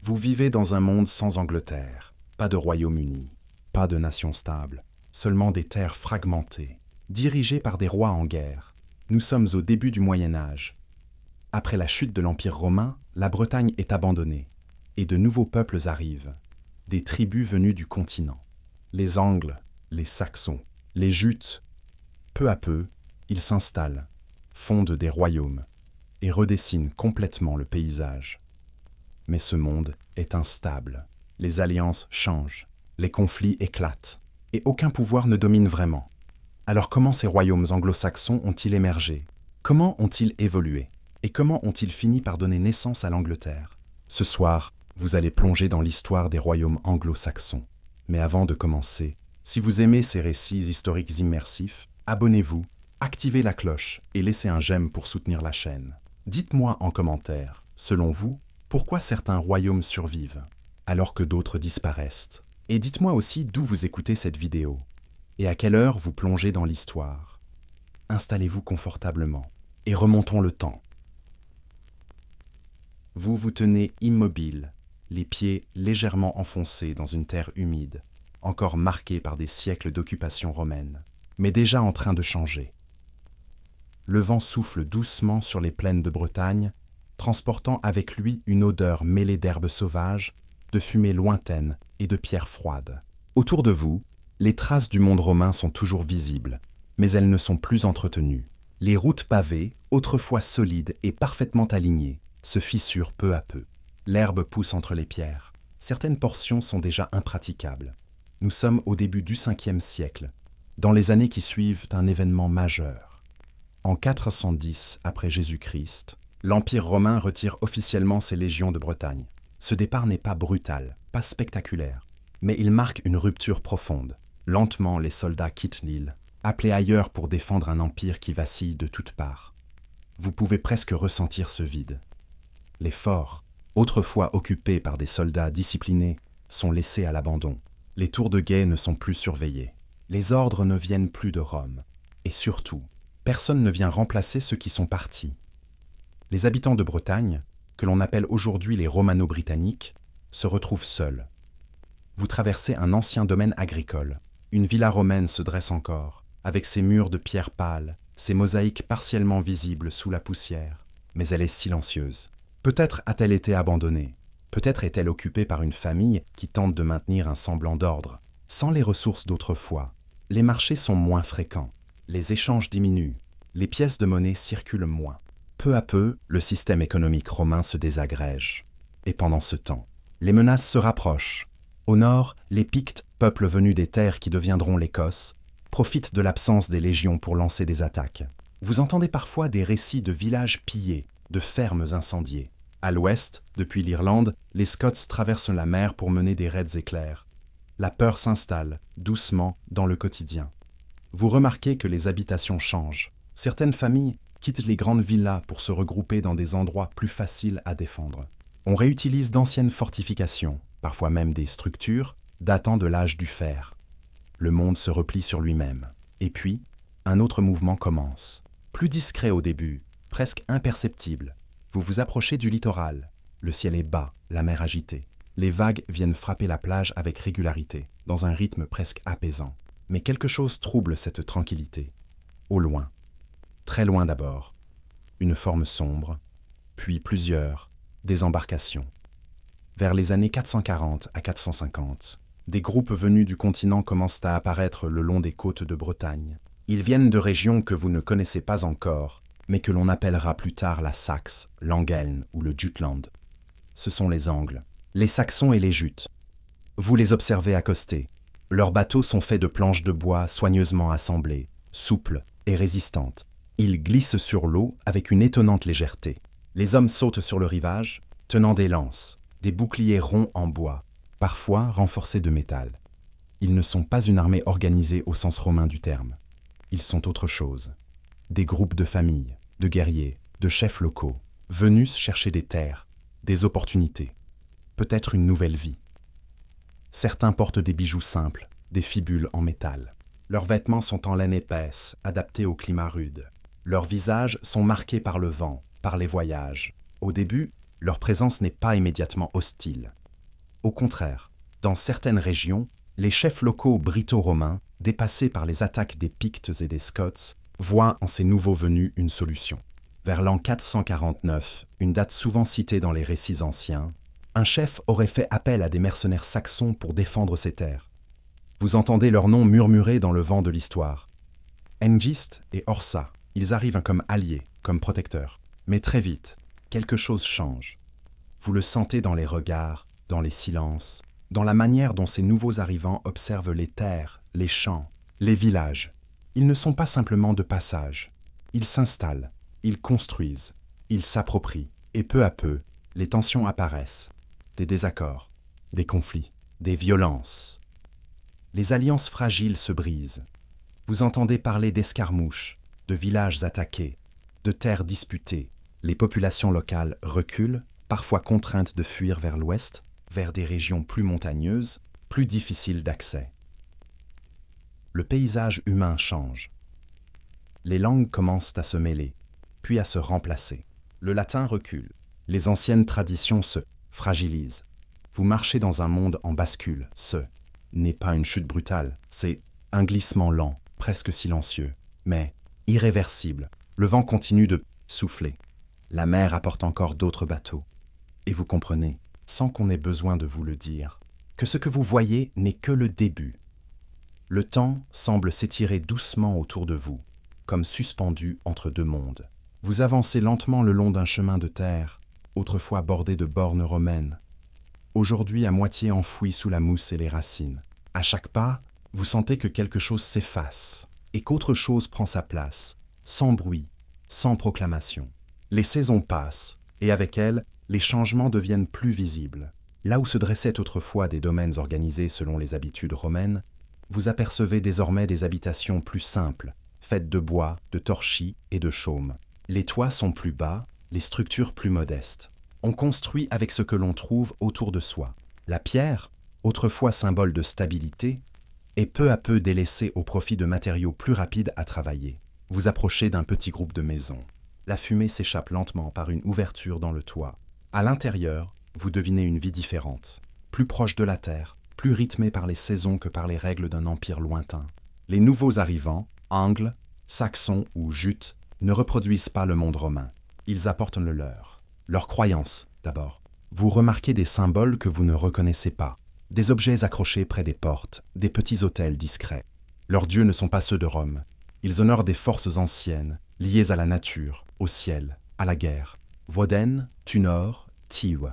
Vous vivez dans un monde sans Angleterre, pas de Royaume-Uni, pas de nation stable, seulement des terres fragmentées, dirigées par des rois en guerre. Nous sommes au début du Moyen Âge. Après la chute de l'Empire romain, la Bretagne est abandonnée, et de nouveaux peuples arrivent, des tribus venues du continent. Les Angles, les Saxons, les Jutes. Peu à peu, ils s'installent, fondent des royaumes, et redessinent complètement le paysage. Mais ce monde est instable. Les alliances changent, les conflits éclatent, et aucun pouvoir ne domine vraiment. Alors comment ces royaumes anglo-saxons ont-ils émergé? Comment ont-ils évolué? Et comment ont-ils fini par donner naissance à l'Angleterre? Ce soir, vous allez plonger dans l'histoire des royaumes anglo-saxons. Mais avant de commencer, si vous aimez ces récits historiques immersifs, abonnez-vous, activez la cloche et laissez un j'aime pour soutenir la chaîne. Dites-moi en commentaire, selon vous, pourquoi certains royaumes survivent, alors que d'autres disparaissent. Et dites-moi aussi d'où vous écoutez cette vidéo, et à quelle heure vous plongez dans l'histoire. Installez-vous confortablement, et remontons le temps. Vous vous tenez immobile, les pieds légèrement enfoncés dans une terre humide, encore marquée par des siècles d'occupation romaine, mais déjà en train de changer. Le vent souffle doucement sur les plaines de Bretagne, transportant avec lui une odeur mêlée d'herbes sauvages, de fumée lointaine et de pierres froides. Autour de vous, les traces du monde romain sont toujours visibles, mais elles ne sont plus entretenues. Les routes pavées, autrefois solides et parfaitement alignées, se fissurent peu à peu. L'herbe pousse entre les pierres. Certaines portions sont déjà impraticables. Nous sommes au début du 5e siècle, dans les années qui suivent un événement majeur. En 410 après Jésus-Christ, l'Empire romain retire officiellement ses légions de Bretagne. Ce départ n'est pas brutal, pas spectaculaire, mais il marque une rupture profonde. Lentement, les soldats quittent l'île, appelés ailleurs pour défendre un empire qui vacille de toutes parts. Vous pouvez presque ressentir ce vide. Les forts, autrefois occupés par des soldats disciplinés, sont laissés à l'abandon. Les tours de guet ne sont plus surveillés. Les ordres ne viennent plus de Rome. Et surtout, personne ne vient remplacer ceux qui sont partis. Les habitants de Bretagne, que l'on appelle aujourd'hui les Romano-Britanniques, se retrouvent seuls. Vous traversez un ancien domaine agricole. Une villa romaine se dresse encore, avec ses murs de pierre pâle, ses mosaïques partiellement visibles sous la poussière. Mais elle est silencieuse. Peut-être a-t-elle été abandonnée. Peut-être est-elle occupée par une famille qui tente de maintenir un semblant d'ordre. Sans les ressources d'autrefois, les marchés sont moins fréquents. Les échanges diminuent. Les pièces de monnaie circulent moins. Peu à peu, le système économique romain se désagrège. Et pendant ce temps, les menaces se rapprochent. Au nord, les Pictes, peuple venu des terres qui deviendront l'Écosse, profitent de l'absence des légions pour lancer des attaques. Vous entendez parfois des récits de villages pillés, de fermes incendiées. À l'ouest, depuis l'Irlande, les Scots traversent la mer pour mener des raids éclairs. La peur s'installe, doucement, dans le quotidien. Vous remarquez que les habitations changent. Certaines familles quittent les grandes villas pour se regrouper dans des endroits plus faciles à défendre. On réutilise d'anciennes fortifications, parfois même des structures, datant de l'âge du fer. Le monde se replie sur lui-même. Et puis, un autre mouvement commence. Plus discret au début, presque imperceptible. Vous vous approchez du littoral. Le ciel est bas, la mer agitée. Les vagues viennent frapper la plage avec régularité, dans un rythme presque apaisant. Mais quelque chose trouble cette tranquillité. Au loin. Très loin d'abord. Une forme sombre, puis plusieurs, des embarcations. Vers les années 440 à 450, des groupes venus du continent commencent à apparaître le long des côtes de Bretagne. Ils viennent de régions que vous ne connaissez pas encore, mais que l'on appellera plus tard la Saxe, l'Angeln ou le Jutland. Ce sont les Angles, les Saxons et les Jutes. Vous les observez accoster. Leurs bateaux sont faits de planches de bois soigneusement assemblées, souples et résistantes. Ils glissent sur l'eau avec une étonnante légèreté. Les hommes sautent sur le rivage, tenant des lances, des boucliers ronds en bois, parfois renforcés de métal. Ils ne sont pas une armée organisée au sens romain du terme. Ils sont autre chose. Des groupes de familles, de guerriers, de chefs locaux, venus chercher des terres, des opportunités, peut-être une nouvelle vie. Certains portent des bijoux simples, des fibules en métal. Leurs vêtements sont en laine épaisse, adaptés au climat rude. Leurs visages sont marqués par le vent, par les voyages. Au début, leur présence n'est pas immédiatement hostile. Au contraire, dans certaines régions, les chefs locaux brito-romains, dépassés par les attaques des Pictes et des Scots, voient en ces nouveaux venus une solution. Vers l'an 449, une date souvent citée dans les récits anciens, un chef aurait fait appel à des mercenaires saxons pour défendre ses terres. Vous entendez leurs noms murmurer dans le vent de l'histoire. Hengist et Horsa, ils arrivent comme alliés, comme protecteurs. Mais très vite, quelque chose change. Vous le sentez dans les regards, dans les silences, dans la manière dont ces nouveaux arrivants observent les terres, les champs, les villages. Ils ne sont pas simplement de passage. Ils s'installent, ils construisent, ils s'approprient. Et peu à peu, les tensions apparaissent. Des désaccords, des conflits, des violences. Les alliances fragiles se brisent. Vous entendez parler d'escarmouches, de villages attaqués, de terres disputées. Les populations locales reculent, parfois contraintes de fuir vers l'ouest, vers des régions plus montagneuses, plus difficiles d'accès. Le paysage humain change. Les langues commencent à se mêler, puis à se remplacer. Le latin recule. Les anciennes traditions se fragilisent. Vous marchez dans un monde en bascule. Ce n'est pas une chute brutale, c'est un glissement lent, presque silencieux, mais irréversible. Le vent continue de souffler. La mer apporte encore d'autres bateaux. Et vous comprenez, sans qu'on ait besoin de vous le dire, que ce que vous voyez n'est que le début. Le temps semble s'étirer doucement autour de vous, comme suspendu entre deux mondes. Vous avancez lentement le long d'un chemin de terre, autrefois bordé de bornes romaines, aujourd'hui à moitié enfoui sous la mousse et les racines. À chaque pas, vous sentez que quelque chose s'efface et qu'autre chose prend sa place, sans bruit, sans proclamation. Les saisons passent, et avec elles, les changements deviennent plus visibles. Là où se dressaient autrefois des domaines organisés selon les habitudes romaines, vous apercevez désormais des habitations plus simples, faites de bois, de torchis et de chaume. Les toits sont plus bas, les structures plus modestes. On construit avec ce que l'on trouve autour de soi. La pierre, autrefois symbole de stabilité, est peu à peu délaissée au profit de matériaux plus rapides à travailler. Vous approchez d'un petit groupe de maisons. La fumée s'échappe lentement par une ouverture dans le toit. À l'intérieur, vous devinez une vie différente, plus proche de la terre, plus rythmée par les saisons que par les règles d'un empire lointain. Les nouveaux arrivants, Angles, Saxons ou Jutes, ne reproduisent pas le monde romain. Ils apportent le leur. Leurs croyances, d'abord. Vous remarquez des symboles que vous ne reconnaissez pas, des objets accrochés près des portes, des petits autels discrets. Leurs dieux ne sont pas ceux de Rome. Ils honorent des forces anciennes, liées à la nature, au ciel, à la guerre. Woden, Tunor, Tiw.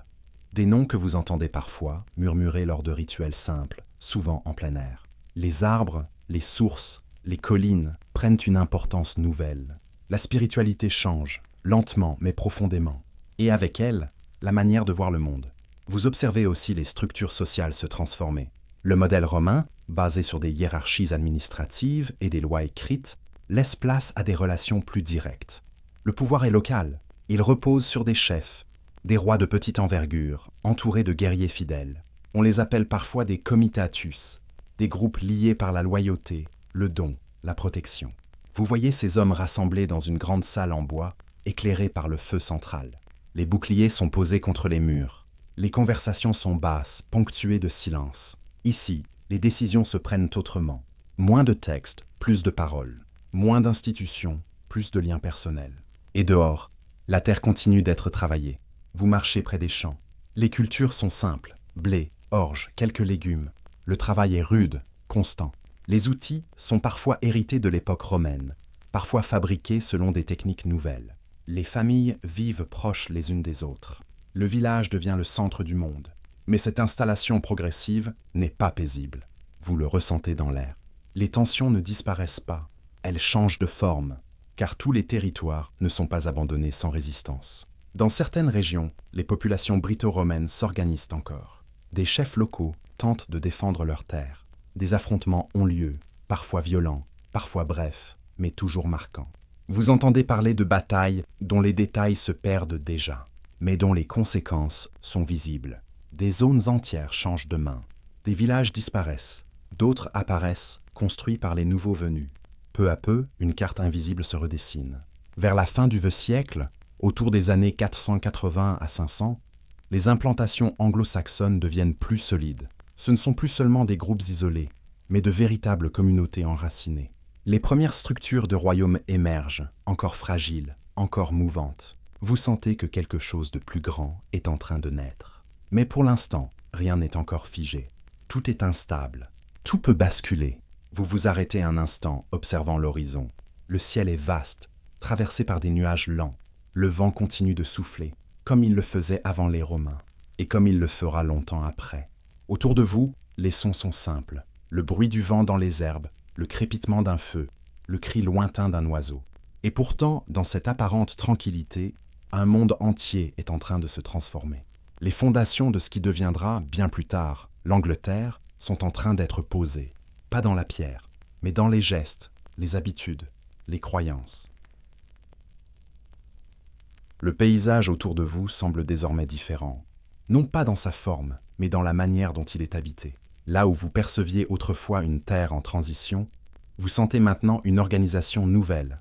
Des noms que vous entendez parfois, murmurés lors de rituels simples, souvent en plein air. Les arbres, les sources, les collines prennent une importance nouvelle. La spiritualité change, lentement mais profondément. Et avec elle, la manière de voir le monde. Vous observez aussi les structures sociales se transformer. Le modèle romain, basé sur des hiérarchies administratives et des lois écrites, laisse place à des relations plus directes. Le pouvoir est local. Il repose sur des chefs, des rois de petite envergure, entourés de guerriers fidèles. On les appelle parfois des comitatus, des groupes liés par la loyauté, le don, la protection. Vous voyez ces hommes rassemblés dans une grande salle en bois, éclairée par le feu central. Les boucliers sont posés contre les murs. Les conversations sont basses, ponctuées de silence. Ici, les décisions se prennent autrement. Moins de textes, plus de paroles. Moins d'institutions, plus de liens personnels. Et dehors, la terre continue d'être travaillée. Vous marchez près des champs. Les cultures sont simples. Blé, orge, quelques légumes. Le travail est rude, constant. Les outils sont parfois hérités de l'époque romaine, parfois fabriqués selon des techniques nouvelles. Les familles vivent proches les unes des autres. Le village devient le centre du monde. Mais cette installation progressive n'est pas paisible. Vous le ressentez dans l'air. Les tensions ne disparaissent pas. Elles changent de forme, car tous les territoires ne sont pas abandonnés sans résistance. Dans certaines régions, les populations brito-romaines s'organisent encore. Des chefs locaux tentent de défendre leurs terres. Des affrontements ont lieu, parfois violents, parfois brefs, mais toujours marquants. Vous entendez parler de batailles dont les détails se perdent déjà, mais dont les conséquences sont visibles. Des zones entières changent de main. Des villages disparaissent. D'autres apparaissent, construits par les nouveaux venus. Peu à peu, une carte invisible se redessine. Vers la fin du siècle, autour des années 480 à 500, les implantations anglo-saxonnes deviennent plus solides. Ce ne sont plus seulement des groupes isolés, mais de véritables communautés enracinées. Les premières structures de royaumes émergent, encore fragiles, encore mouvantes. Vous sentez que quelque chose de plus grand est en train de naître. Mais pour l'instant, rien n'est encore figé. Tout est instable. Tout peut basculer. Vous vous arrêtez un instant, observant l'horizon. Le ciel est vaste, traversé par des nuages lents. Le vent continue de souffler, comme il le faisait avant les Romains, et comme il le fera longtemps après. Autour de vous, les sons sont simples. Le bruit du vent dans les herbes, le crépitement d'un feu, le cri lointain d'un oiseau. Et pourtant, dans cette apparente tranquillité, un monde entier est en train de se transformer. Les fondations de ce qui deviendra, bien plus tard, l'Angleterre, sont en train d'être posées. Pas dans la pierre, mais dans les gestes, les habitudes, les croyances. Le paysage autour de vous semble désormais différent. Non pas dans sa forme, mais dans la manière dont il est habité. Là où vous perceviez autrefois une terre en transition, vous sentez maintenant une organisation nouvelle,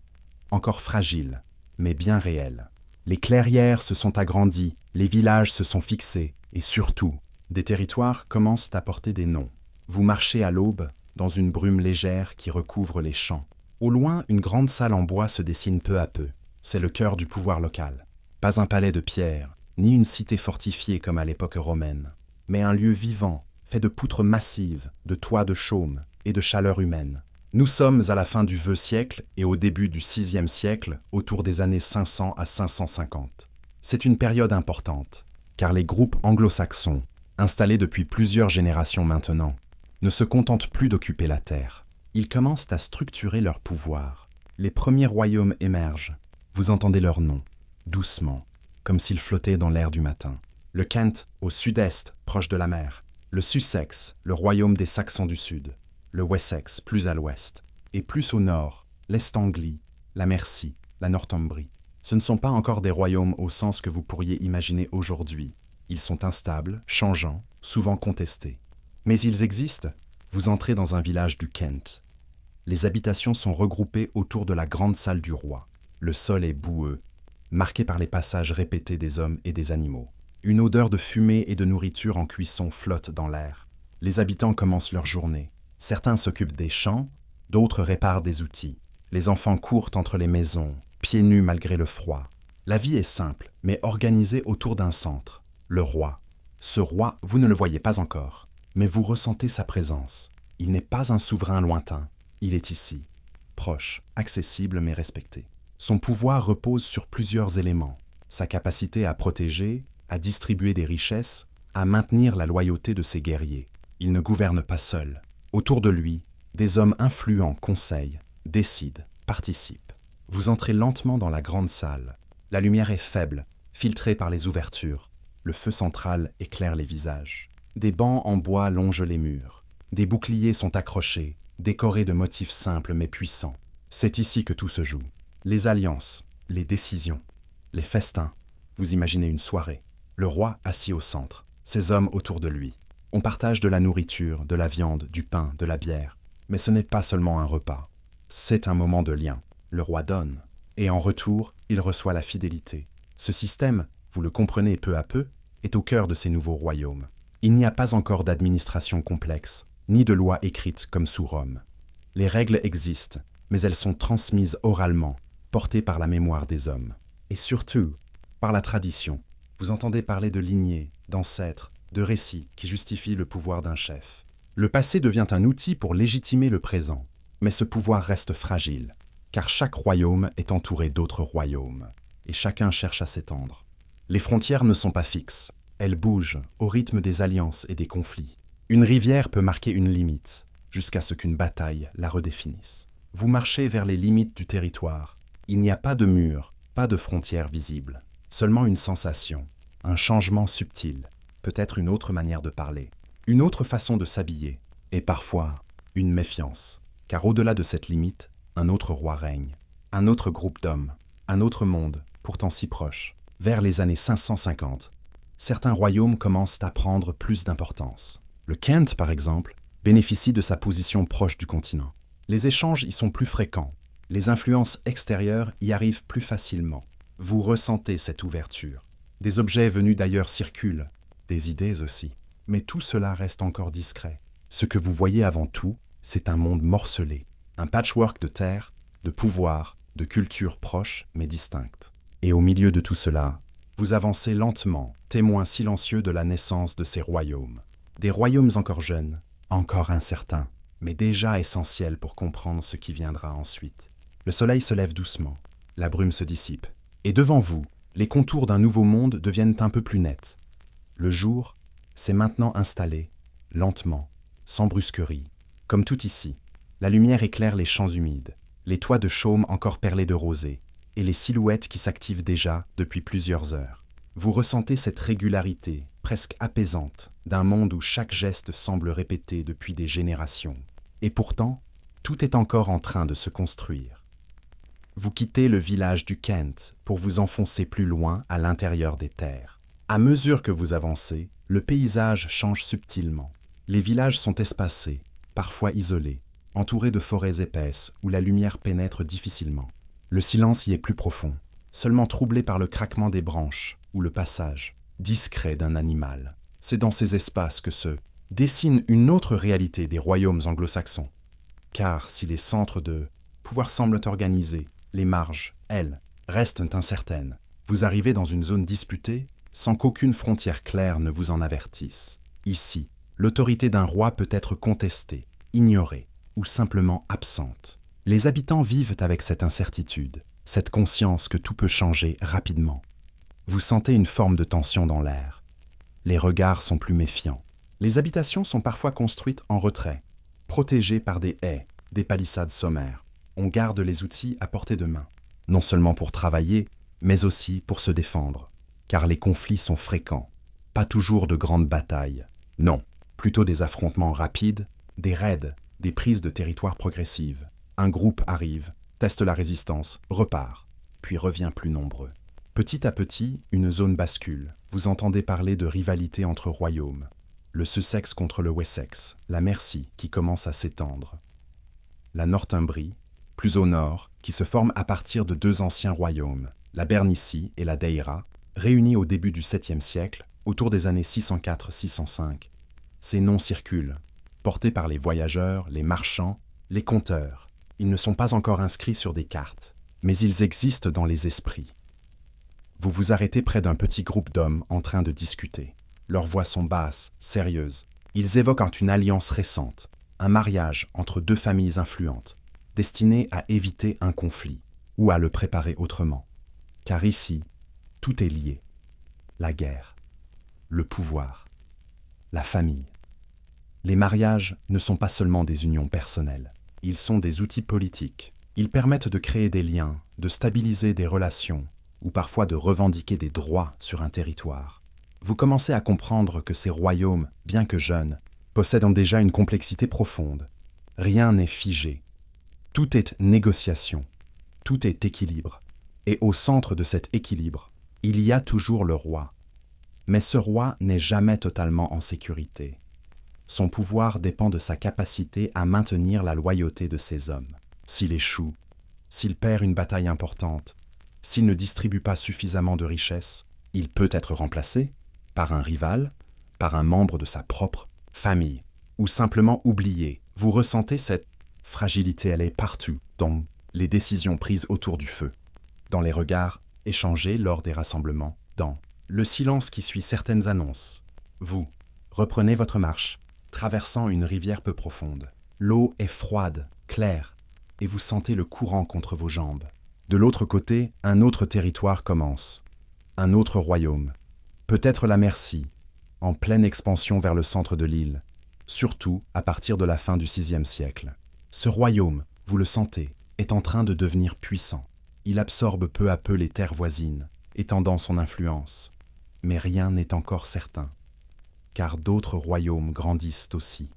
encore fragile, mais bien réelle. Les clairières se sont agrandies, les villages se sont fixés, et surtout, des territoires commencent à porter des noms. Vous marchez à l'aube, dans une brume légère qui recouvre les champs. Au loin, une grande salle en bois se dessine peu à peu. C'est le cœur du pouvoir local. Pas un palais de pierre, ni une cité fortifiée comme à l'époque romaine, mais un lieu vivant, fait de poutres massives, de toits de chaume et de chaleur humaine. Nous sommes à la fin du vieux siècle et au début du VIe siècle, autour des années 500 à 550. C'est une période importante, car les groupes anglo-saxons, installés depuis plusieurs générations maintenant, ne se contentent plus d'occuper la terre. Ils commencent à structurer leur pouvoir. Les premiers royaumes émergent. Vous entendez leurs noms, doucement, comme s'ils flottaient dans l'air du matin. Le Kent, au sud-est, proche de la mer. Le Sussex, le royaume des Saxons du sud. Le Wessex, plus à l'ouest. Et plus au nord, l'Est Anglie, la Mercie, la Northumbrie. Ce ne sont pas encore des royaumes au sens que vous pourriez imaginer aujourd'hui. Ils sont instables, changeants, souvent contestés. Mais ils existent. Vous entrez dans un village du Kent. Les habitations sont regroupées autour de la grande salle du roi. Le sol est boueux, marqué par les passages répétés des hommes et des animaux. Une odeur de fumée et de nourriture en cuisson flotte dans l'air. Les habitants commencent leur journée. Certains s'occupent des champs, d'autres réparent des outils. Les enfants courent entre les maisons, pieds nus malgré le froid. La vie est simple, mais organisée autour d'un centre, le roi. Ce roi, vous ne le voyez pas encore, mais vous ressentez sa présence. Il n'est pas un souverain lointain, il est ici, proche, accessible mais respecté. Son pouvoir repose sur plusieurs éléments. Sa capacité à protéger, à distribuer des richesses, à maintenir la loyauté de ses guerriers. Il ne gouverne pas seul. Autour de lui, des hommes influents conseillent, décident, participent. Vous entrez lentement dans la grande salle. La lumière est faible, filtrée par les ouvertures. Le feu central éclaire les visages. Des bancs en bois longent les murs. Des boucliers sont accrochés, décorés de motifs simples mais puissants. C'est ici que tout se joue. Les alliances, les décisions, les festins. Vous imaginez une soirée. Le roi assis au centre, ses hommes autour de lui. On partage de la nourriture, de la viande, du pain, de la bière. Mais ce n'est pas seulement un repas. C'est un moment de lien. Le roi donne. Et en retour, il reçoit la fidélité. Ce système, vous le comprenez peu à peu, est au cœur de ces nouveaux royaumes. Il n'y a pas encore d'administration complexe, ni de loi écrite comme sous Rome. Les règles existent, mais elles sont transmises oralement, portées par la mémoire des hommes. Et surtout, par la tradition. Vous entendez parler de lignées, d'ancêtres, de récits qui justifient le pouvoir d'un chef. Le passé devient un outil pour légitimer le présent, mais ce pouvoir reste fragile, car chaque royaume est entouré d'autres royaumes, et chacun cherche à s'étendre. Les frontières ne sont pas fixes, elles bougent au rythme des alliances et des conflits. Une rivière peut marquer une limite, jusqu'à ce qu'une bataille la redéfinisse. Vous marchez vers les limites du territoire. Il n'y a pas de mur, pas de frontières visibles, seulement une sensation, un changement subtil, peut-être une autre manière de parler, une autre façon de s'habiller, et parfois une méfiance, car au-delà de cette limite, un autre roi règne, un autre groupe d'hommes, un autre monde, pourtant si proche. Vers les années 550, certains royaumes commencent à prendre plus d'importance. Le Kent, par exemple, bénéficie de sa position proche du continent. Les échanges y sont plus fréquents, les influences extérieures y arrivent plus facilement. Vous ressentez cette ouverture. Des objets venus d'ailleurs circulent, des idées aussi. Mais tout cela reste encore discret. Ce que vous voyez avant tout, c'est un monde morcelé, un patchwork de terre, de pouvoirs, de cultures proches mais distinctes. Et au milieu de tout cela, vous avancez lentement, témoin silencieux de la naissance de ces royaumes. Des royaumes encore jeunes, encore incertains, mais déjà essentiels pour comprendre ce qui viendra ensuite. Le soleil se lève doucement, la brume se dissipe, et devant vous, les contours d'un nouveau monde deviennent un peu plus nets. Le jour s'est maintenant installé, lentement, sans brusquerie. Comme tout ici, la lumière éclaire les champs humides, les toits de chaume encore perlés de rosée, et les silhouettes qui s'activent déjà depuis plusieurs heures. Vous ressentez cette régularité, presque apaisante, d'un monde où chaque geste semble répété depuis des générations. Et pourtant, tout est encore en train de se construire. Vous quittez le village du Kent pour vous enfoncer plus loin à l'intérieur des terres. À mesure que vous avancez, le paysage change subtilement. Les villages sont espacés, parfois isolés, entourés de forêts épaisses où la lumière pénètre difficilement. Le silence y est plus profond, seulement troublé par le craquement des branches ou le passage, discret d'un animal. C'est dans ces espaces que se dessine une autre réalité des royaumes anglo-saxons. Car si les centres de pouvoir semblent organisés, les marges, elles, restent incertaines. Vous arrivez dans une zone disputée sans qu'aucune frontière claire ne vous en avertisse. Ici, l'autorité d'un roi peut être contestée, ignorée ou simplement absente. Les habitants vivent avec cette incertitude, cette conscience que tout peut changer rapidement. Vous sentez une forme de tension dans l'air. Les regards sont plus méfiants. Les habitations sont parfois construites en retrait, protégées par des haies, des palissades sommaires. On garde les outils à portée de main, non seulement pour travailler, mais aussi pour se défendre. Car les conflits sont fréquents, pas toujours de grandes batailles. Non, plutôt des affrontements rapides, des raids, des prises de territoire progressives. Un groupe arrive, teste la résistance, repart, puis revient plus nombreux. Petit à petit, une zone bascule. Vous entendez parler de rivalité entre royaumes. Le Sussex contre le Wessex, la Mercie qui commence à s'étendre. La Northumbrie, plus au nord, qui se forme à partir de deux anciens royaumes, la Bernicie et la Deira, réunis au début du 7e siècle, autour des années 604-605. Ces noms circulent, portés par les voyageurs, les marchands, les conteurs. Ils ne sont pas encore inscrits sur des cartes, mais ils existent dans les esprits. Vous vous arrêtez près d'un petit groupe d'hommes en train de discuter. Leurs voix sont basses, sérieuses. Ils évoquent une alliance récente, un mariage entre deux familles influentes, destiné à éviter un conflit ou à le préparer autrement. Car ici, tout est lié. La guerre, le pouvoir, la famille. Les mariages ne sont pas seulement des unions personnelles. Ils sont des outils politiques. Ils permettent de créer des liens, de stabiliser des relations, ou parfois de revendiquer des droits sur un territoire. Vous commencez à comprendre que ces royaumes, bien que jeunes, possèdent déjà une complexité profonde. Rien n'est figé. Tout est négociation. Tout est équilibre. Et au centre de cet équilibre, il y a toujours le roi. Mais ce roi n'est jamais totalement en sécurité. Son pouvoir dépend de sa capacité à maintenir la loyauté de ses hommes. S'il échoue, s'il perd une bataille importante, s'il ne distribue pas suffisamment de richesses, il peut être remplacé par un rival, par un membre de sa propre famille, ou simplement oublié. Vous ressentez cette fragilité, elle est partout, dans les décisions prises autour du feu, dans les regards échangés lors des rassemblements, dans le silence qui suit certaines annonces. Vous reprenez votre marche, traversant une rivière peu profonde. L'eau est froide, claire, et vous sentez le courant contre vos jambes. De l'autre côté, un autre territoire commence, un autre royaume, peut-être la Mercie, en pleine expansion vers le centre de l'île, surtout à partir de la fin du VIe siècle. Ce royaume, vous le sentez, est en train de devenir puissant. Il absorbe peu à peu les terres voisines, étendant son influence. Mais rien n'est encore certain, car d'autres royaumes grandissent aussi.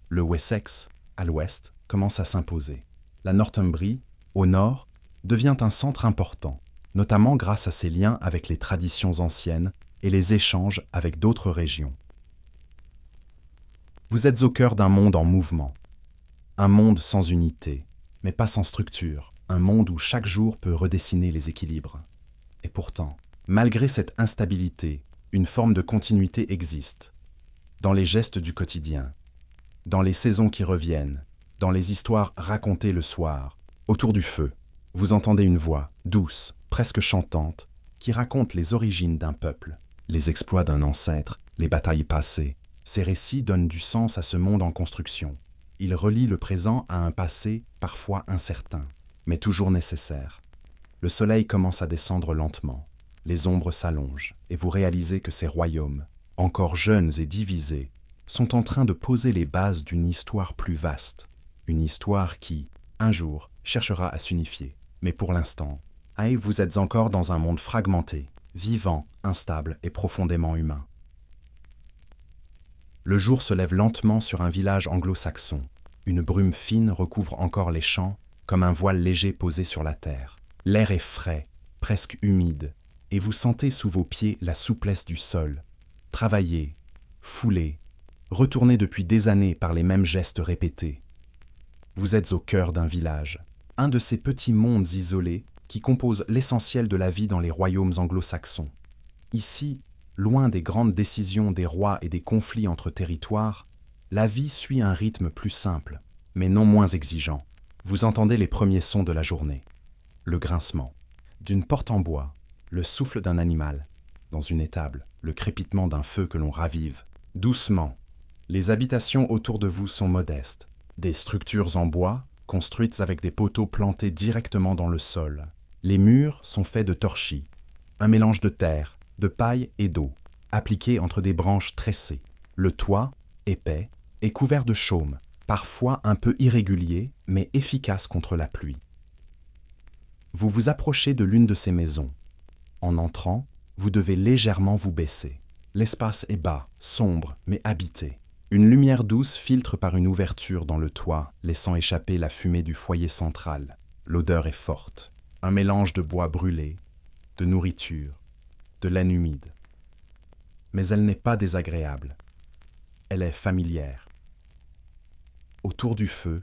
Le Wessex, à l'ouest, commence à s'imposer. La Northumbrie, au nord, devient un centre important, notamment grâce à ses liens avec les traditions anciennes et les échanges avec d'autres régions. Vous êtes au cœur d'un monde en mouvement, un monde sans unité, mais pas sans structure, un monde où chaque jour peut redessiner les équilibres. Et pourtant, malgré cette instabilité, une forme de continuité existe. Dans les gestes du quotidien, dans les saisons qui reviennent, dans les histoires racontées le soir, autour du feu, vous entendez une voix, douce, presque chantante, qui raconte les origines d'un peuple, les exploits d'un ancêtre, les batailles passées. Ces récits donnent du sens à ce monde en construction. Ils relient le présent à un passé parfois incertain, mais toujours nécessaire. Le soleil commence à descendre lentement, les ombres s'allongent, et vous réalisez que ces royaumes, encore jeunes et divisés, sont en train de poser les bases d'une histoire plus vaste, une histoire qui, un jour, cherchera à s'unifier. Mais pour l'instant, vous êtes encore dans un monde fragmenté, vivant, instable et profondément humain. Le jour se lève lentement sur un village anglo-saxon. Une brume fine recouvre encore les champs, comme un voile léger posé sur la terre. L'air est frais, presque humide, et vous sentez sous vos pieds la souplesse du sol. Travaillé, foulé, retourné depuis des années par les mêmes gestes répétés. Vous êtes au cœur d'un village, un de ces petits mondes isolés qui composent l'essentiel de la vie dans les royaumes anglo-saxons. Ici, loin des grandes décisions des rois et des conflits entre territoires, la vie suit un rythme plus simple, mais non moins exigeant. Vous entendez les premiers sons de la journée. Le grincement d'une porte en bois, le souffle d'un animal, dans une étable, le crépitement d'un feu que l'on ravive. Doucement, les habitations autour de vous sont modestes. Des structures en bois, construites avec des poteaux plantés directement dans le sol. Les murs sont faits de torchis, un mélange de terre, de paille et d'eau, appliqué entre des branches tressées. Le toit, épais, est couvert de chaume, parfois un peu irrégulier, mais efficace contre la pluie. Vous vous approchez de l'une de ces maisons. En entrant, vous devez légèrement vous baisser. L'espace est bas, sombre, mais habité. Une lumière douce filtre par une ouverture dans le toit, laissant échapper la fumée du foyer central. L'odeur est forte, un mélange de bois brûlé, de nourriture, de laine humide. Mais elle n'est pas désagréable. Elle est familière. Autour du feu,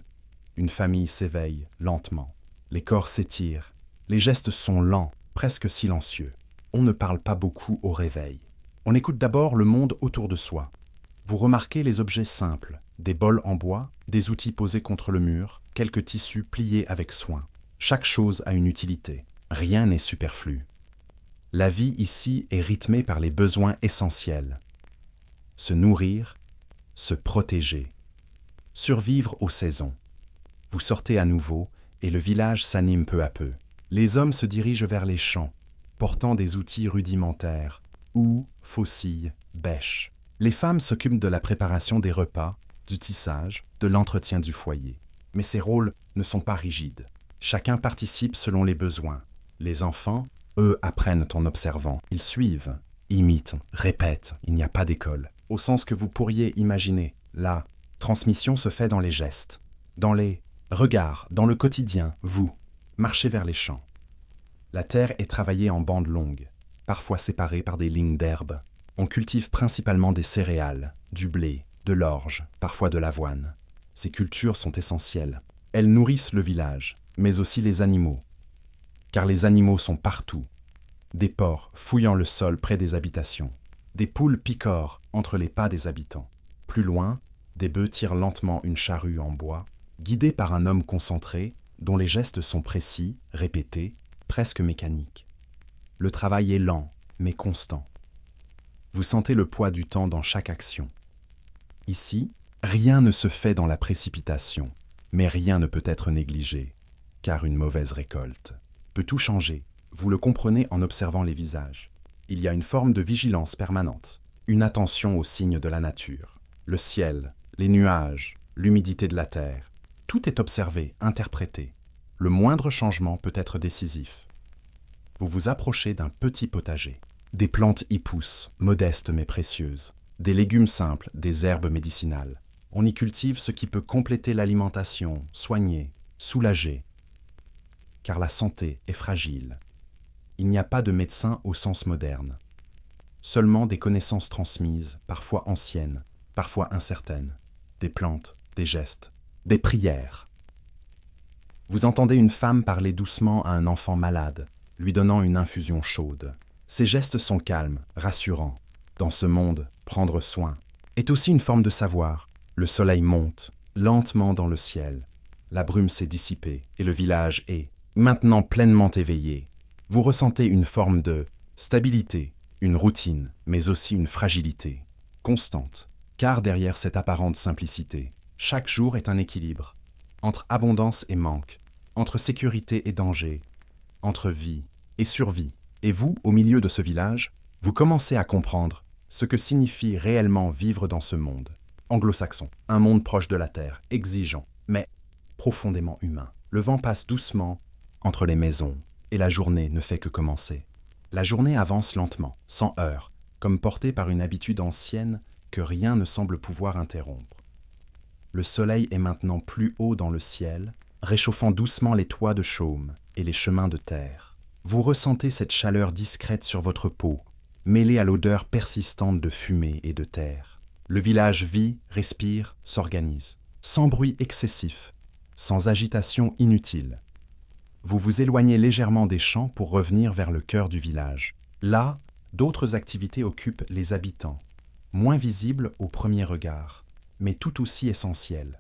une famille s'éveille lentement. Les corps s'étirent. Les gestes sont lents, presque silencieux. On ne parle pas beaucoup au réveil. On écoute d'abord le monde autour de soi. Vous remarquez les objets simples, des bols en bois, des outils posés contre le mur, quelques tissus pliés avec soin. Chaque chose a une utilité. Rien n'est superflu. La vie ici est rythmée par les besoins essentiels. Se nourrir, se protéger, survivre aux saisons. Vous sortez à nouveau et le village s'anime peu à peu. Les hommes se dirigent vers les champs, portant des outils rudimentaires, houes, faucilles, bêches. Les femmes s'occupent de la préparation des repas, du tissage, de l'entretien du foyer. Mais ces rôles ne sont pas rigides. Chacun participe selon les besoins. Les enfants, eux, apprennent en observant. Ils suivent, imitent, répètent. Il n'y a pas d'école. Au sens que vous pourriez imaginer. La transmission se fait dans les gestes, dans les regards, dans le quotidien, vous. Marchez vers les champs. La terre est travaillée en bandes longues, parfois séparées par des lignes d'herbe. On cultive principalement des céréales, du blé, de l'orge, parfois de l'avoine. Ces cultures sont essentielles. Elles nourrissent le village, mais aussi les animaux. Car les animaux sont partout. Des porcs fouillant le sol près des habitations. Des poules picorent entre les pas des habitants. Plus loin, des bœufs tirent lentement une charrue en bois, guidés par un homme concentré, dont les gestes sont précis, répétés, presque mécaniques. Le travail est lent, mais constant. Vous sentez le poids du temps dans chaque action. Ici, rien ne se fait dans la précipitation, mais rien ne peut être négligé, car une mauvaise récolte peut tout changer. Vous le comprenez en observant les visages. Il y a une forme de vigilance permanente, une attention aux signes de la nature. Le ciel, les nuages, l'humidité de la terre, tout est observé, interprété. Le moindre changement peut être décisif. Vous vous approchez d'un petit potager. Des plantes y poussent, modestes mais précieuses. Des légumes simples, des herbes médicinales. On y cultive ce qui peut compléter l'alimentation, soigner, soulager. Car la santé est fragile. Il n'y a pas de médecin au sens moderne. Seulement des connaissances transmises, parfois anciennes, parfois incertaines. Des plantes, des gestes, des prières. Vous entendez une femme parler doucement à un enfant malade, lui donnant une infusion chaude. Ses gestes sont calmes, rassurants. Dans ce monde, prendre soin est aussi une forme de savoir. Le soleil monte, lentement dans le ciel. La brume s'est dissipée et le village est, maintenant pleinement éveillé. Vous ressentez une forme de stabilité, une routine, mais aussi une fragilité, constante. Car derrière cette apparente simplicité, chaque jour est un équilibre, entre abondance et manque, entre sécurité et danger, entre vie et survie. Et vous, au milieu de ce village, vous commencez à comprendre ce que signifie réellement vivre dans ce monde anglo-saxon, un monde proche de la terre, exigeant, mais profondément humain. Le vent passe doucement entre les maisons et la journée ne fait que commencer. La journée avance lentement, sans heurts, comme portée par une habitude ancienne que rien ne semble pouvoir interrompre. Le soleil est maintenant plus haut dans le ciel, réchauffant doucement les toits de chaume et les chemins de terre. Vous ressentez cette chaleur discrète sur votre peau, mêlée à l'odeur persistante de fumée et de terre. Le village vit, respire, s'organise, sans bruit excessif, sans agitation inutile. Vous vous éloignez légèrement des champs pour revenir vers le cœur du village. Là, d'autres activités occupent les habitants, moins visibles au premier regard, mais tout aussi essentielles.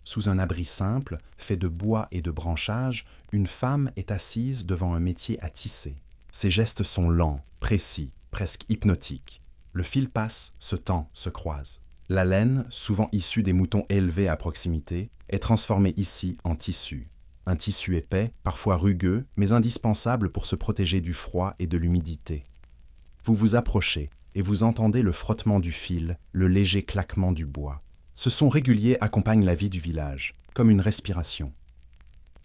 Sous un abri simple, fait de bois et de branchages, une femme est assise devant un métier à tisser. Ses gestes sont lents, précis, presque hypnotiques. Le fil passe, se tend, se croise. La laine, souvent issue des moutons élevés à proximité, est transformée ici en tissu. Un tissu épais, parfois rugueux, mais indispensable pour se protéger du froid et de l'humidité. Vous vous approchez et vous entendez le frottement du fil, le léger claquement du bois. Ce son régulier accompagne la vie du village, comme une respiration.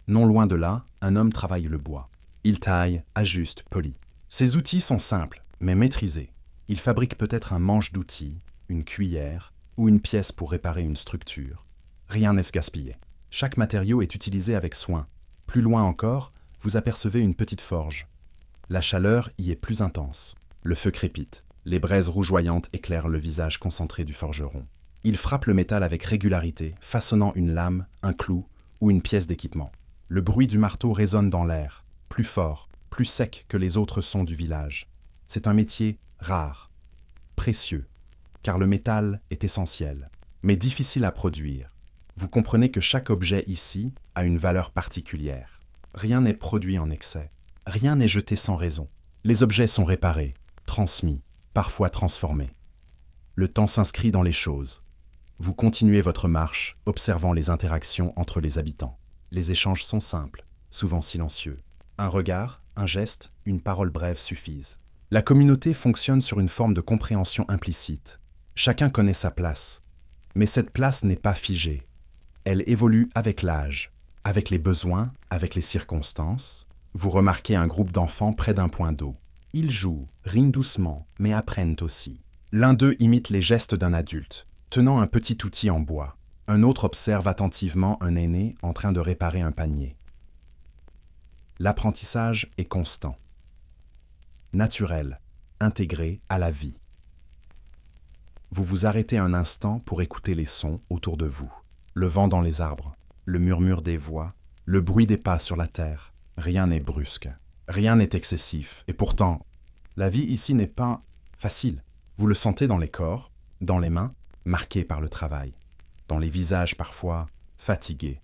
Non loin de là, un homme travaille le bois. Il taille, ajuste, polit. Ses outils sont simples, mais maîtrisés. Il fabrique peut-être un manche d'outils, une cuillère ou une pièce pour réparer une structure. Rien n'est gaspillé. Chaque matériau est utilisé avec soin. Plus loin encore, vous apercevez une petite forge. La chaleur y est plus intense. Le feu crépite. Les braises rougeoyantes éclairent le visage concentré du forgeron. Il frappe le métal avec régularité, façonnant une lame, un clou ou une pièce d'équipement. Le bruit du marteau résonne dans l'air, plus fort, plus sec que les autres sons du village. C'est un métier rare, précieux, car le métal est essentiel, mais difficile à produire. Vous comprenez que chaque objet ici a une valeur particulière. Rien n'est produit en excès, rien n'est jeté sans raison. Les objets sont réparés, transmis, parfois transformés. Le temps s'inscrit dans les choses. Vous continuez votre marche, observant les interactions entre les habitants. Les échanges sont simples, souvent silencieux. Un regard, un geste, une parole brève suffisent. La communauté fonctionne sur une forme de compréhension implicite. Chacun connaît sa place. Mais cette place n'est pas figée. Elle évolue avec l'âge, avec les besoins, avec les circonstances. Vous remarquez un groupe d'enfants près d'un point d'eau. Ils jouent, rient doucement, mais apprennent aussi. L'un d'eux imite les gestes d'un adulte, tenant un petit outil en bois. Un autre observe attentivement un aîné en train de réparer un panier. L'apprentissage est constant, naturel, intégré à la vie. Vous vous arrêtez un instant pour écouter les sons autour de vous. Le vent dans les arbres, le murmure des voix, le bruit des pas sur la terre. Rien n'est brusque, rien n'est excessif. Et pourtant, la vie ici n'est pas facile. Vous le sentez dans les corps, dans les mains, marqués par le travail, dans les visages parfois fatigués,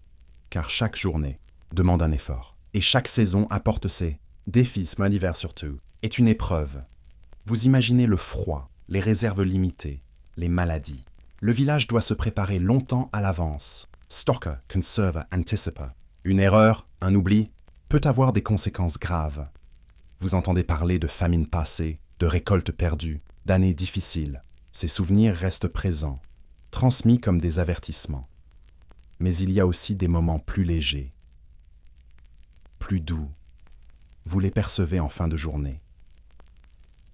car chaque journée demande un effort. Et chaque saison apporte ses défis, mon hiver surtout, est une épreuve. Vous imaginez le froid, les réserves limitées, les maladies. Le village doit se préparer longtemps à l'avance. Stocker, conserve, anticipa. Une erreur, un oubli, peut avoir des conséquences graves. Vous entendez parler de famines passées, de récoltes perdues, d'années difficiles. Ces souvenirs restent présents, transmis comme des avertissements. Mais il y a aussi des moments plus légers, plus doux. Vous les percevez en fin de journée.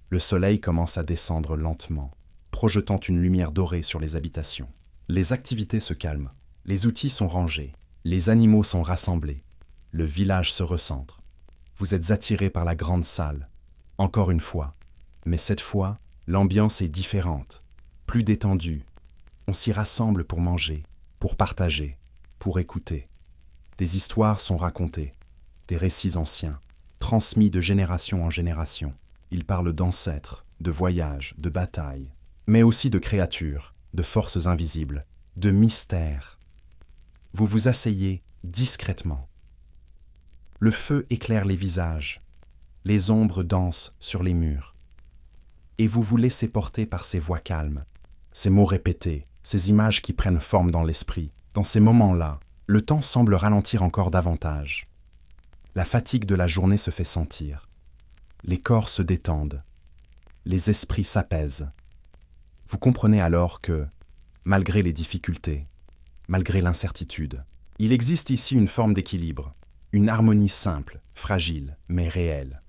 Le soleil commence à descendre lentement, projetant une lumière dorée sur les habitations. Les activités se calment, les outils sont rangés, les animaux sont rassemblés, le village se recentre. Vous êtes attiré par la grande salle, encore une fois, mais cette fois, l'ambiance est différente, plus détendue. On s'y rassemble pour manger, pour partager, pour écouter. Des histoires sont racontées, des récits anciens. transmis de génération en génération. Il parle d'ancêtres, de voyages, de batailles, mais aussi de créatures, de forces invisibles, de mystères. Vous vous asseyez discrètement. Le feu éclaire les visages, les ombres dansent sur les murs. Et vous vous laissez porter par ces voix calmes, ces mots répétés, ces images qui prennent forme dans l'esprit. Dans ces moments-là, le temps semble ralentir encore davantage. La fatigue de la journée se fait sentir. Les corps se détendent. Les esprits s'apaisent. Vous comprenez alors que, malgré les difficultés, malgré l'incertitude, il existe ici une forme d'équilibre, une harmonie simple, fragile, mais réelle.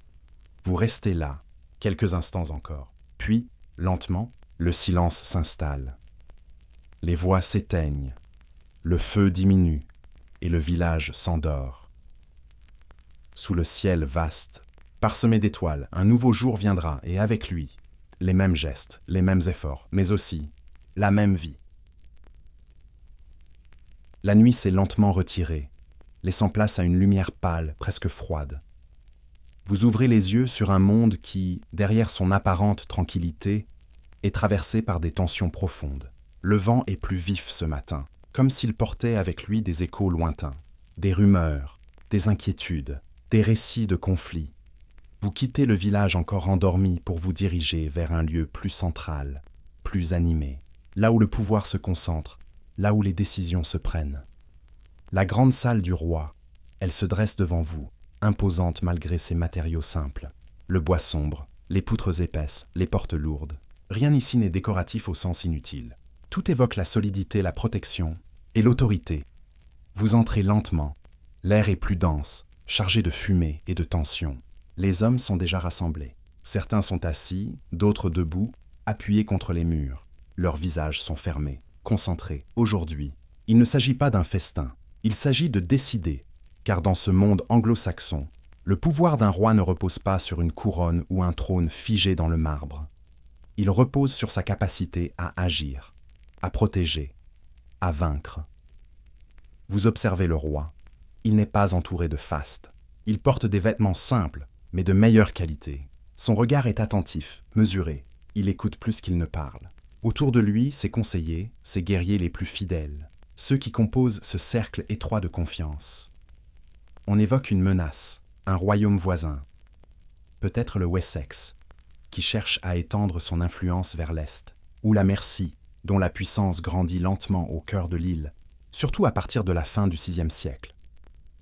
Vous restez là, quelques instants encore. Puis, lentement, le silence s'installe. Les voix s'éteignent, le feu diminue et le village s'endort. Sous le ciel vaste, parsemé d'étoiles, un nouveau jour viendra et avec lui, les mêmes gestes, les mêmes efforts, mais aussi la même vie. La nuit s'est lentement retirée, laissant place à une lumière pâle, presque froide. Vous ouvrez les yeux sur un monde qui, derrière son apparente tranquillité, est traversé par des tensions profondes. Le vent est plus vif ce matin, comme s'il portait avec lui des échos lointains, des rumeurs, des inquiétudes, des récits de conflits. Vous quittez le village encore endormi pour vous diriger vers un lieu plus central, plus animé, là où le pouvoir se concentre, là où les décisions se prennent. La grande salle du roi, elle se dresse devant vous, imposante malgré ses matériaux simples. Le bois sombre, les poutres épaisses, les portes lourdes. Rien ici n'est décoratif au sens inutile. Tout évoque la solidité, la protection et l'autorité. Vous entrez lentement. L'air est plus dense, chargé de fumée et de tension. Les hommes sont déjà rassemblés. Certains sont assis, d'autres debout, appuyés contre les murs. Leurs visages sont fermés, concentrés. Aujourd'hui, il ne s'agit pas d'un festin. Il s'agit de décider, car dans ce monde anglo-saxon, le pouvoir d'un roi ne repose pas sur une couronne ou un trône figé dans le marbre. Il repose sur sa capacité à agir, à protéger, à vaincre. Vous observez le roi. Il n'est pas entouré de faste. Il porte des vêtements simples, mais de meilleure qualité. Son regard est attentif, mesuré. Il écoute plus qu'il ne parle. Autour de lui, ses conseillers, ses guerriers les plus fidèles, ceux qui composent ce cercle étroit de confiance. On évoque une menace, un royaume voisin, peut-être le Wessex, qui cherche à étendre son influence vers l'Est, ou la Mercie, dont la puissance grandit lentement au cœur de l'île, surtout à partir de la fin du VIe siècle.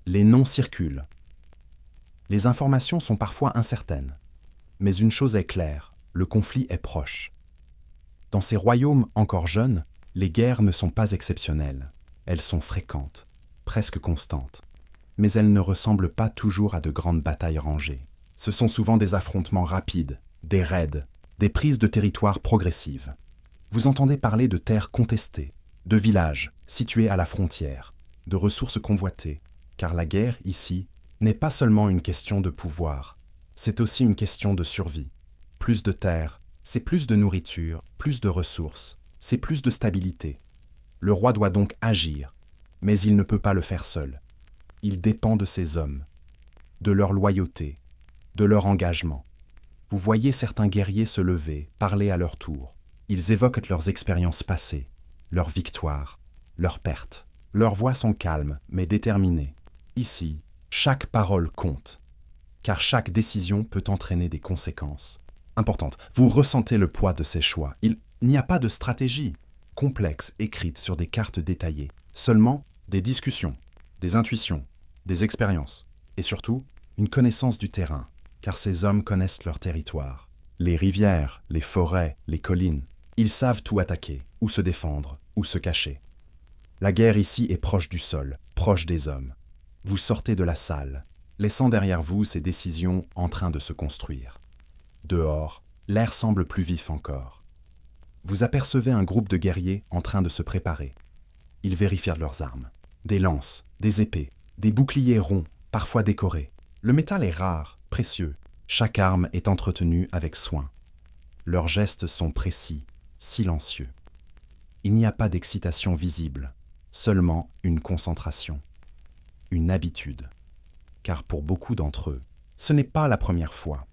Les noms circulent. Les informations sont parfois incertaines, mais une chose est claire, le conflit est proche. Dans ces royaumes encore jeunes, les guerres ne sont pas exceptionnelles. Elles sont fréquentes, presque constantes. Mais elles ne ressemblent pas toujours à de grandes batailles rangées. Ce sont souvent des affrontements rapides, des raids, des prises de territoire progressives. Vous entendez parler de terres contestées, de villages situés à la frontière, de ressources convoitées, car la guerre, ici, n'est pas seulement une question de pouvoir, c'est aussi une question de survie. Plus de terre, c'est plus de nourriture, plus de ressources, c'est plus de stabilité. Le roi doit donc agir, mais il ne peut pas le faire seul. Il dépend de ses hommes, de leur loyauté, de leur engagement. Vous voyez certains guerriers se lever, parler à leur tour. Ils évoquent leurs expériences passées, leurs victoires, leurs pertes. Leurs voix sont calmes, mais déterminées. Ici, chaque parole compte, car chaque décision peut entraîner des conséquences importantes. Vous ressentez le poids de ces choix. Il n'y a pas de stratégie complexe écrite sur des cartes détaillées, seulement des discussions, des intuitions, des expériences, et surtout, une connaissance du terrain, car ces hommes connaissent leur territoire. Les rivières, les forêts, les collines, ils savent où attaquer, où se défendre, où se cacher. La guerre ici est proche du sol, proche des hommes. Vous sortez de la salle, laissant derrière vous ces décisions en train de se construire. Dehors, l'air semble plus vif encore. Vous apercevez un groupe de guerriers en train de se préparer. Ils vérifient leurs armes. Des lances, des épées, des boucliers ronds, parfois décorés. Le métal est rare, précieux. Chaque arme est entretenue avec soin. Leurs gestes sont précis, silencieux. Il n'y a pas d'excitation visible, seulement une concentration, une habitude. Car pour beaucoup d'entre eux, Ce n'est pas la première fois.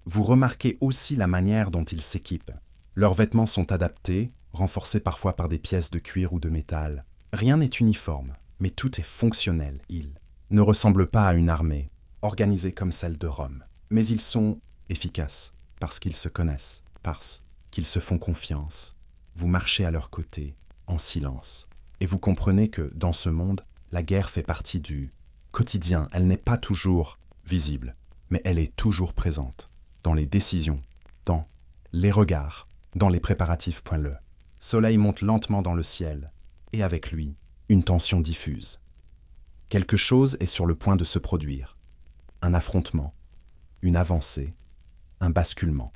Vous remarquez aussi la manière dont ils s'équipent. Leurs vêtements sont adaptés, renforcés parfois par des pièces de cuir ou de métal. Rien n'est uniforme, mais tout est fonctionnel. Ils ne ressemblent pas à une armée, organisée comme celle de Rome. Mais ils sont efficaces, parce qu'ils se connaissent, parce qu'ils se font confiance. Vous marchez à leur côté, en silence, et vous comprenez que, dans ce monde, la guerre fait partie du quotidien. Elle n'est pas toujours visible, mais elle est toujours présente, dans les décisions, dans les regards, dans les préparatifs. Le soleil monte lentement dans le ciel, et avec lui, une tension diffuse. Quelque chose est sur le point de se produire. Un affrontement, une avancée, un basculement.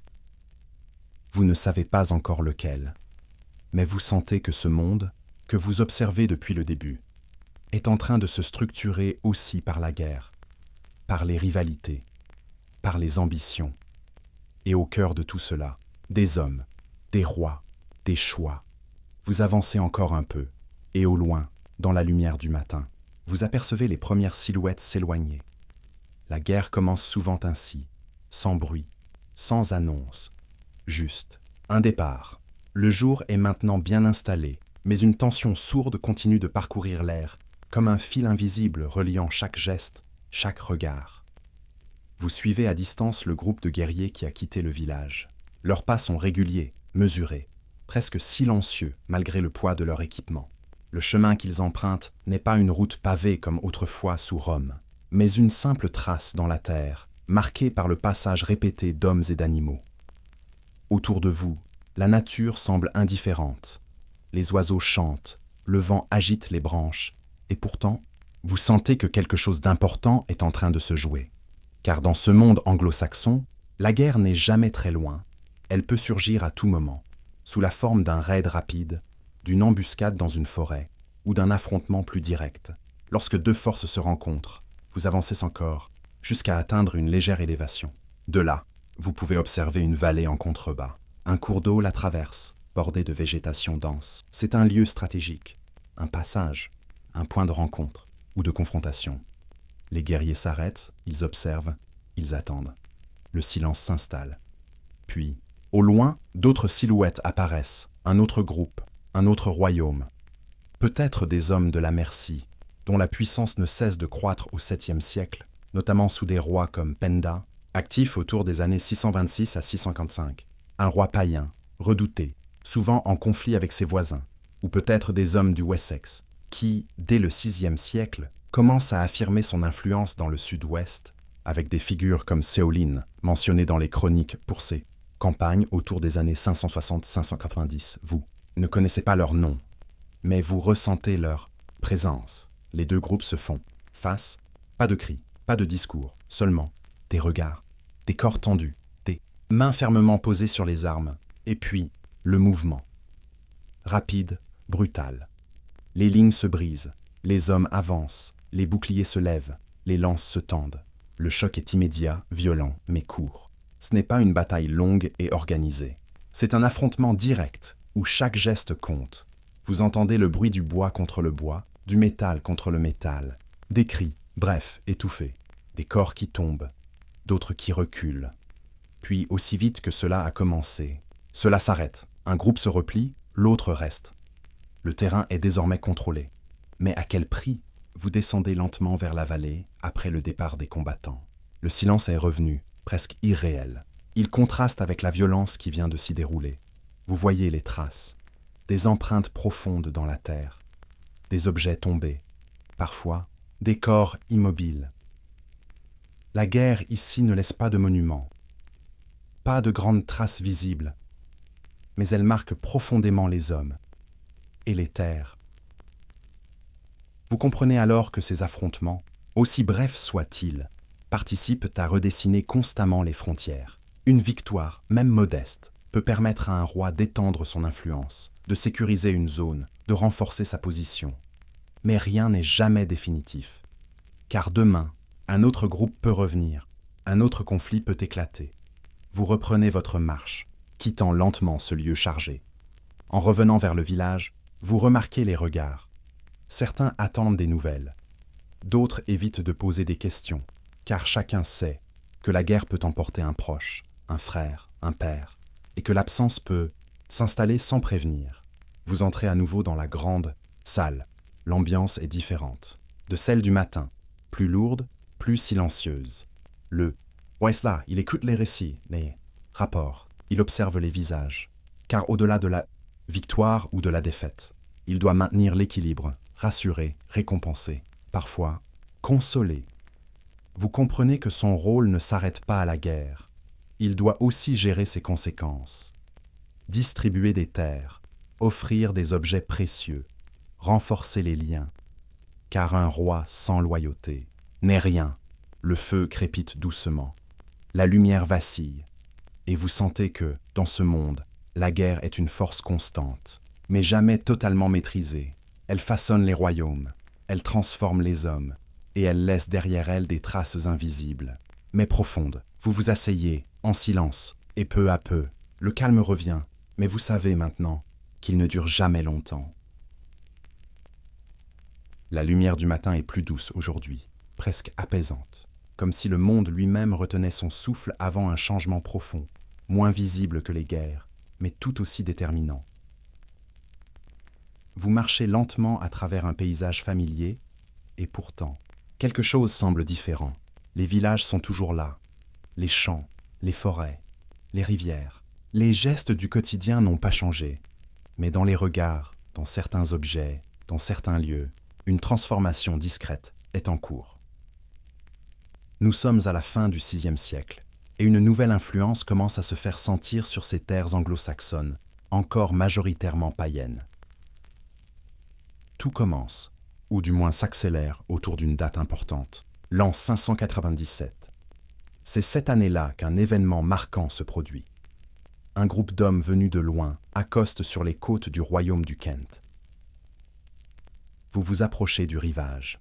Vous ne savez pas encore lequel, mais vous sentez que ce monde, que vous observez depuis le début, est en train de se structurer aussi par la guerre, par les rivalités, par les ambitions. Et au cœur de tout cela, des hommes, des rois, des choix. Vous avancez encore un peu, et au loin, dans la lumière du matin, vous apercevez les premières silhouettes s'éloigner. La guerre commence souvent ainsi, sans bruit, sans annonce, juste un départ. Le jour est maintenant bien installé, mais une tension sourde continue de parcourir l'air, comme un fil invisible reliant chaque geste, chaque regard. Vous suivez à distance le groupe de guerriers qui a quitté le village. Leurs pas sont réguliers, mesurés, presque silencieux malgré le poids de leur équipement. Le chemin qu'ils empruntent n'est pas une route pavée comme autrefois sous Rome, mais une simple trace dans la terre, marquée par le passage répété d'hommes et d'animaux. Autour de vous, la nature semble indifférente. Les oiseaux chantent, le vent agite les branches, et pourtant, vous sentez que quelque chose d'important est en train de se jouer. Car dans ce monde anglo-saxon, la guerre n'est jamais très loin. Elle peut surgir à tout moment, sous la forme d'un raid rapide, d'une embuscade dans une forêt, ou d'un affrontement plus direct. Lorsque deux forces se rencontrent, vous avancez encore, jusqu'à atteindre une légère élévation. De là, vous pouvez observer une vallée en contrebas. Un cours d'eau la traverse, bordé de végétation dense. C'est un lieu stratégique, un passage, un point de rencontre ou de confrontation. Les guerriers s'arrêtent, ils observent, ils attendent. Le silence s'installe. Puis, au loin, d'autres silhouettes apparaissent, un autre groupe, un autre royaume. Peut-être des hommes de la Mercie, dont la puissance ne cesse de croître au 7e siècle, notamment sous des rois comme Penda, actif autour des années 626 à 655. Un roi païen, redouté, souvent en conflit avec ses voisins, ou peut-être des hommes du Wessex, qui, dès le 6e siècle, commencent à affirmer son influence dans le sud-ouest, avec des figures comme Séoline, mentionnées dans les chroniques pour ses campagnes autour des années 560-590. Vous ne connaissez pas leur nom, mais vous ressentez leur présence. Les deux groupes se font face, pas de cris, pas de discours, seulement des regards, des corps tendus, des mains fermement posées sur les armes, et puis le mouvement. Rapide, brutal. Les lignes se brisent, les hommes avancent, les boucliers se lèvent, les lances se tendent. Le choc est immédiat, violent, mais court. Ce n'est pas une bataille longue et organisée. C'est un affrontement direct, où chaque geste compte. Vous entendez le bruit du bois contre le bois, du métal contre le métal, des cris, bref, étouffés, des corps qui tombent, d'autres qui reculent. Puis, aussi vite que cela a commencé, cela s'arrête. Un groupe se replie, l'autre reste. Le terrain est désormais contrôlé. Mais à quel prix? Vous descendez lentement vers la vallée après le départ des combattants. Le silence est revenu, presque irréel. Il contraste avec la violence qui vient de s'y dérouler. Vous voyez les traces, des empreintes profondes dans la terre, des objets tombés, parfois des corps immobiles. La guerre ici ne laisse pas de monuments, pas de grandes traces visibles, mais elle marque profondément les hommes et les terres. Vous comprenez alors que ces affrontements, aussi brefs soient-ils, participent à redessiner constamment les frontières. Une victoire, même modeste, peut permettre à un roi d'étendre son influence, de sécuriser une zone, de renforcer sa position. Mais rien n'est jamais définitif. Car demain, un autre groupe peut revenir, un autre conflit peut éclater. Vous reprenez votre marche, quittant lentement ce lieu chargé. En revenant vers le village, vous remarquez les regards. Certains attendent des nouvelles. D'autres évitent de poser des questions, car chacun sait que la guerre peut emporter un proche, un frère, un père, et que l'absence peut s'installer sans prévenir. Vous entrez à nouveau dans la grande salle. L'ambiance est différente de celle du matin, plus lourde, plus silencieuse. Le Weissla, il écoute les récits, les rapports, il observe les visages, car au-delà de la victoire ou de la défaite, il doit maintenir l'équilibre, rassurer, récompenser, parfois consoler. Vous comprenez que son rôle ne s'arrête pas à la guerre. Il doit aussi gérer ses conséquences, distribuer des terres, offrir des objets précieux, renforcer les liens, car un roi sans loyauté n'est rien. Le feu crépite doucement, la lumière vacille, et vous sentez que, dans ce monde, la guerre est une force constante, mais jamais totalement maîtrisée. Elle façonne les royaumes, elle transforme les hommes, et elle laisse derrière elle des traces invisibles, mais profondes. Vous vous asseyez, en silence, et peu à peu, le calme revient, mais vous savez maintenant qu'il ne dure jamais longtemps. La lumière du matin est plus douce aujourd'hui, presque apaisante, comme si le monde lui-même retenait son souffle avant un changement profond, moins visible que les guerres, mais tout aussi déterminant. Vous marchez lentement à travers un paysage familier, et pourtant, quelque chose semble différent. Les villages sont toujours là, les champs, les forêts, les rivières. Les gestes du quotidien n'ont pas changé, mais dans les regards, dans certains objets, dans certains lieux, une transformation discrète est en cours. Nous sommes à la fin du VIe siècle, et une nouvelle influence commence à se faire sentir sur ces terres anglo-saxonnes, encore majoritairement païennes. Tout commence, ou du moins s'accélère autour d'une date importante, l'an 597. C'est cette année-là qu'un événement marquant se produit. Un groupe d'hommes venus de loin accoste sur les côtes du royaume du Kent. Vous vous approchez du rivage.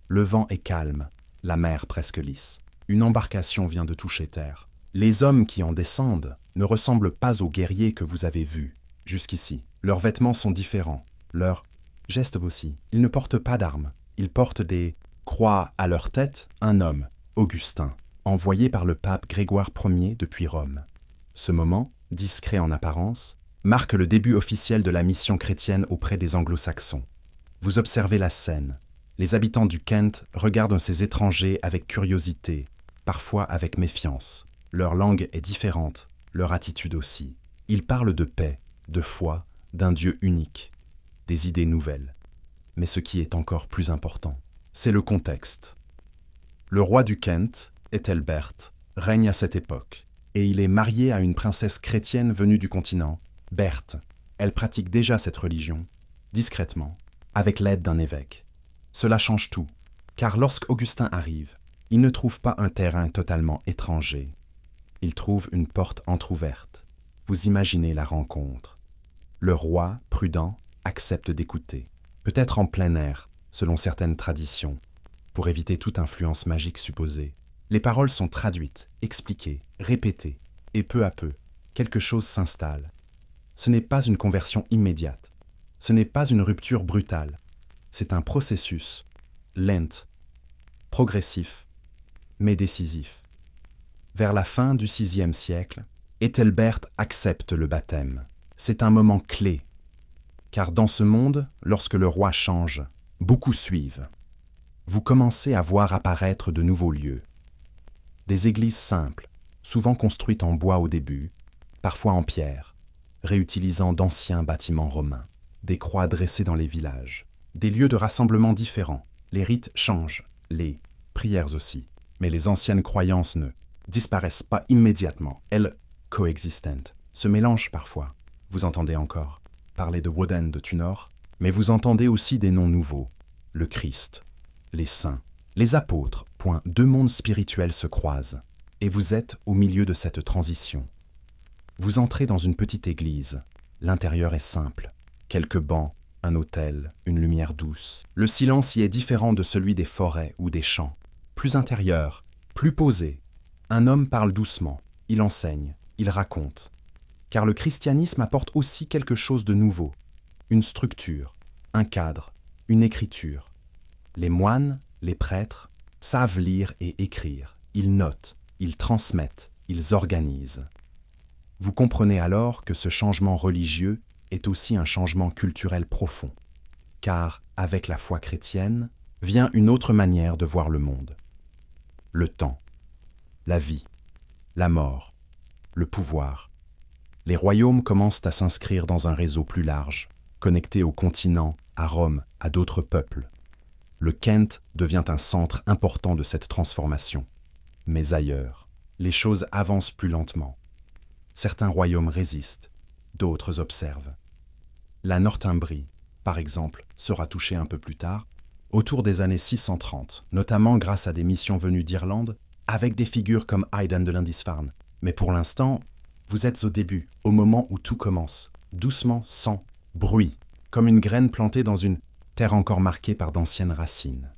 Le vent est calme, la mer presque lisse. Une embarcation vient de toucher terre. Les hommes qui en descendent ne ressemblent pas aux guerriers que vous avez vus jusqu'ici. Leurs vêtements sont différents, leurs gestes aussi. Ils ne portent pas d'armes, ils portent des croix à leur tête, un homme, Augustin, envoyé par le pape Grégoire Ier depuis Rome. Ce moment, discret en apparence, marque le début officiel de la mission chrétienne auprès des anglo-saxons. Vous observez la scène. Les habitants du Kent regardent ces étrangers avec curiosité, parfois avec méfiance. Leur langue est différente, leur attitude aussi. Ils parlent de paix, de foi, d'un Dieu unique, des idées nouvelles. Mais ce qui est encore plus important, c'est le contexte. Le roi du Kent, Ethelbert, règne à cette époque, et il est marié à une princesse chrétienne venue du continent, Berthe. Elle pratique déjà cette religion, discrètement, avec l'aide d'un évêque. Cela change tout, car lorsque Augustin arrive, il ne trouve pas un terrain totalement étranger. Il trouve une porte entr'ouverte. Vous imaginez la rencontre. Le roi, prudent, accepte d'écouter, peut-être en plein air, selon certaines traditions, pour éviter toute influence magique supposée. Les paroles sont traduites, expliquées, répétées, et peu à peu, quelque chose s'installe. Ce n'est pas une conversion immédiate, ce n'est pas une rupture brutale, c'est un processus, lent, progressif, mais décisif. Vers la fin du VIe siècle, Ethelbert accepte le baptême. C'est un moment clé, car dans ce monde, lorsque le roi change, beaucoup suivent. Vous commencez à voir apparaître de nouveaux lieux. Des églises simples, souvent construites en bois au début, parfois en pierre, réutilisant d'anciens bâtiments romains. Des croix dressées dans les villages. Des lieux de rassemblement différents. Les rites changent, les prières aussi. Mais les anciennes croyances ne disparaissent pas immédiatement. Elles coexistent, se mélangent parfois. Vous entendez encore parler de Woden de Tunor, mais vous entendez aussi des noms nouveaux. Le Christ, les saints, les apôtres. Deux mondes spirituels se croisent, et vous êtes au milieu de cette transition. Vous entrez dans une petite église. L'intérieur est simple. Quelques bancs, un autel, une lumière douce. Le silence y est différent de celui des forêts ou des champs. Plus intérieur, plus posé. Un homme parle doucement, il enseigne, il raconte. Car le christianisme apporte aussi quelque chose de nouveau. Une structure, un cadre, une écriture. Les moines, les prêtres, savent lire et écrire, ils notent, ils transmettent, ils organisent. Vous comprenez alors que ce changement religieux est aussi un changement culturel profond, car avec la foi chrétienne vient une autre manière de voir le monde. Le temps, la vie, la mort, le pouvoir. Les royaumes commencent à s'inscrire dans un réseau plus large, connecté au continent, à Rome, à d'autres peuples. Le Kent devient un centre important de cette transformation. Mais ailleurs, les choses avancent plus lentement. Certains royaumes résistent, d'autres observent. La Northumbrie, par exemple, sera touchée un peu plus tard, autour des années 630, notamment grâce à des missions venues d'Irlande, avec des figures comme Aidan de Lindisfarne. Mais pour l'instant, vous êtes au début, au moment où tout commence, doucement, sans bruit, comme une graine plantée dans une terre encore marquée par d'anciennes racines.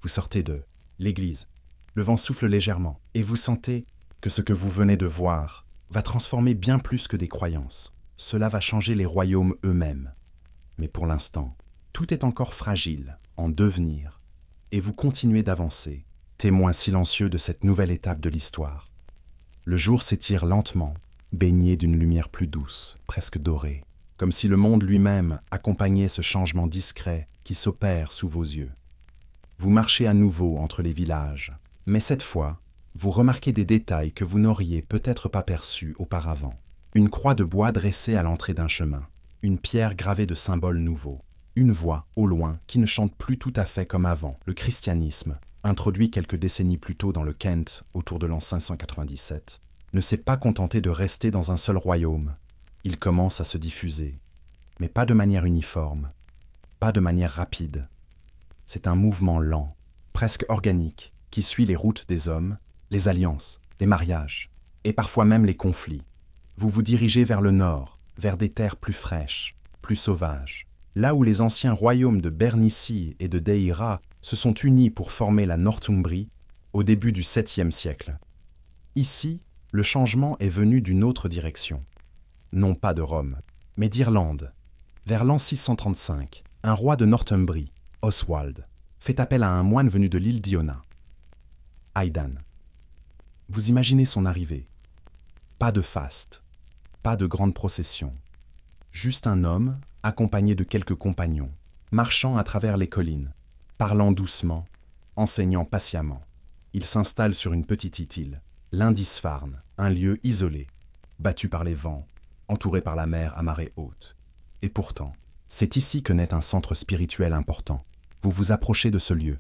Vous sortez de l'église, le vent souffle légèrement, et vous sentez que ce que vous venez de voir va transformer bien plus que des croyances. Cela va changer les royaumes eux-mêmes. Mais pour l'instant, tout est encore fragile, en devenir, et vous continuez d'avancer, témoin silencieux de cette nouvelle étape de l'histoire. Le jour s'étire lentement, baigné d'une lumière plus douce, presque dorée, comme si le monde lui-même accompagnait ce changement discret qui s'opère sous vos yeux. Vous marchez à nouveau entre les villages, mais cette fois, vous remarquez des détails que vous n'auriez peut-être pas perçus auparavant. Une croix de bois dressée à l'entrée d'un chemin, une pierre gravée de symboles nouveaux, une voix, au loin, qui ne chante plus tout à fait comme avant. Le christianisme, introduit quelques décennies plus tôt dans le Kent, autour de l'an 597, ne s'est pas contenté de rester dans un seul royaume. Il commence à se diffuser, mais pas de manière uniforme, pas de manière rapide. C'est un mouvement lent, presque organique, qui suit les routes des hommes, les alliances, les mariages, et parfois même les conflits. Vous vous dirigez vers le nord, vers des terres plus fraîches, plus sauvages, là où les anciens royaumes de Bernicie et de Deira se sont unis pour former la Northumbrie au début du 7e siècle. Ici, le changement est venu d'une autre direction. Non pas de Rome, mais d'Irlande. Vers l'an 635, un roi de Northumbrie, Oswald, fait appel à un moine venu de l'île d'Iona, Aidan. Vous imaginez son arrivée. Pas de faste, pas de grande procession. Juste un homme, accompagné de quelques compagnons, marchant à travers les collines, parlant doucement, enseignant patiemment. Il s'installe sur une petite île, Lindisfarne, un lieu isolé, battu par les vents, entouré par la mer à marée haute. Et pourtant, c'est ici que naît un centre spirituel important. Vous vous approchez de ce lieu.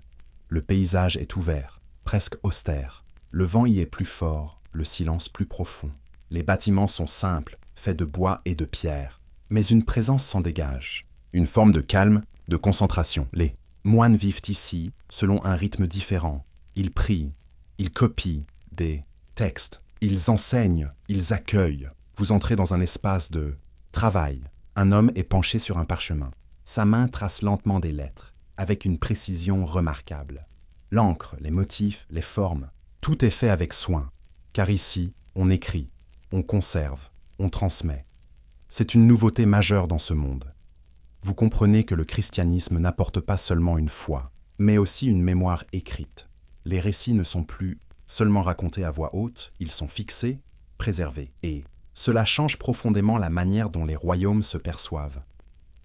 Le paysage est ouvert, presque austère. Le vent y est plus fort, le silence plus profond. Les bâtiments sont simples, faits de bois et de pierre. Mais une présence s'en dégage. Une forme de calme, de concentration. Les moines vivent ici selon un rythme différent. Ils prient, ils copient des textes, ils enseignent, ils accueillent. Vous entrez dans un espace de travail. Un homme est penché sur un parchemin. Sa main trace lentement des lettres, avec une précision remarquable. L'encre, les motifs, les formes, tout est fait avec soin, car ici, on écrit, on conserve, on transmet. C'est une nouveauté majeure dans ce monde. Vous comprenez que le christianisme n'apporte pas seulement une foi, mais aussi une mémoire écrite. Les récits ne sont plus seulement racontés à voix haute, ils sont fixés, préservés, et cela change profondément la manière dont les royaumes se perçoivent.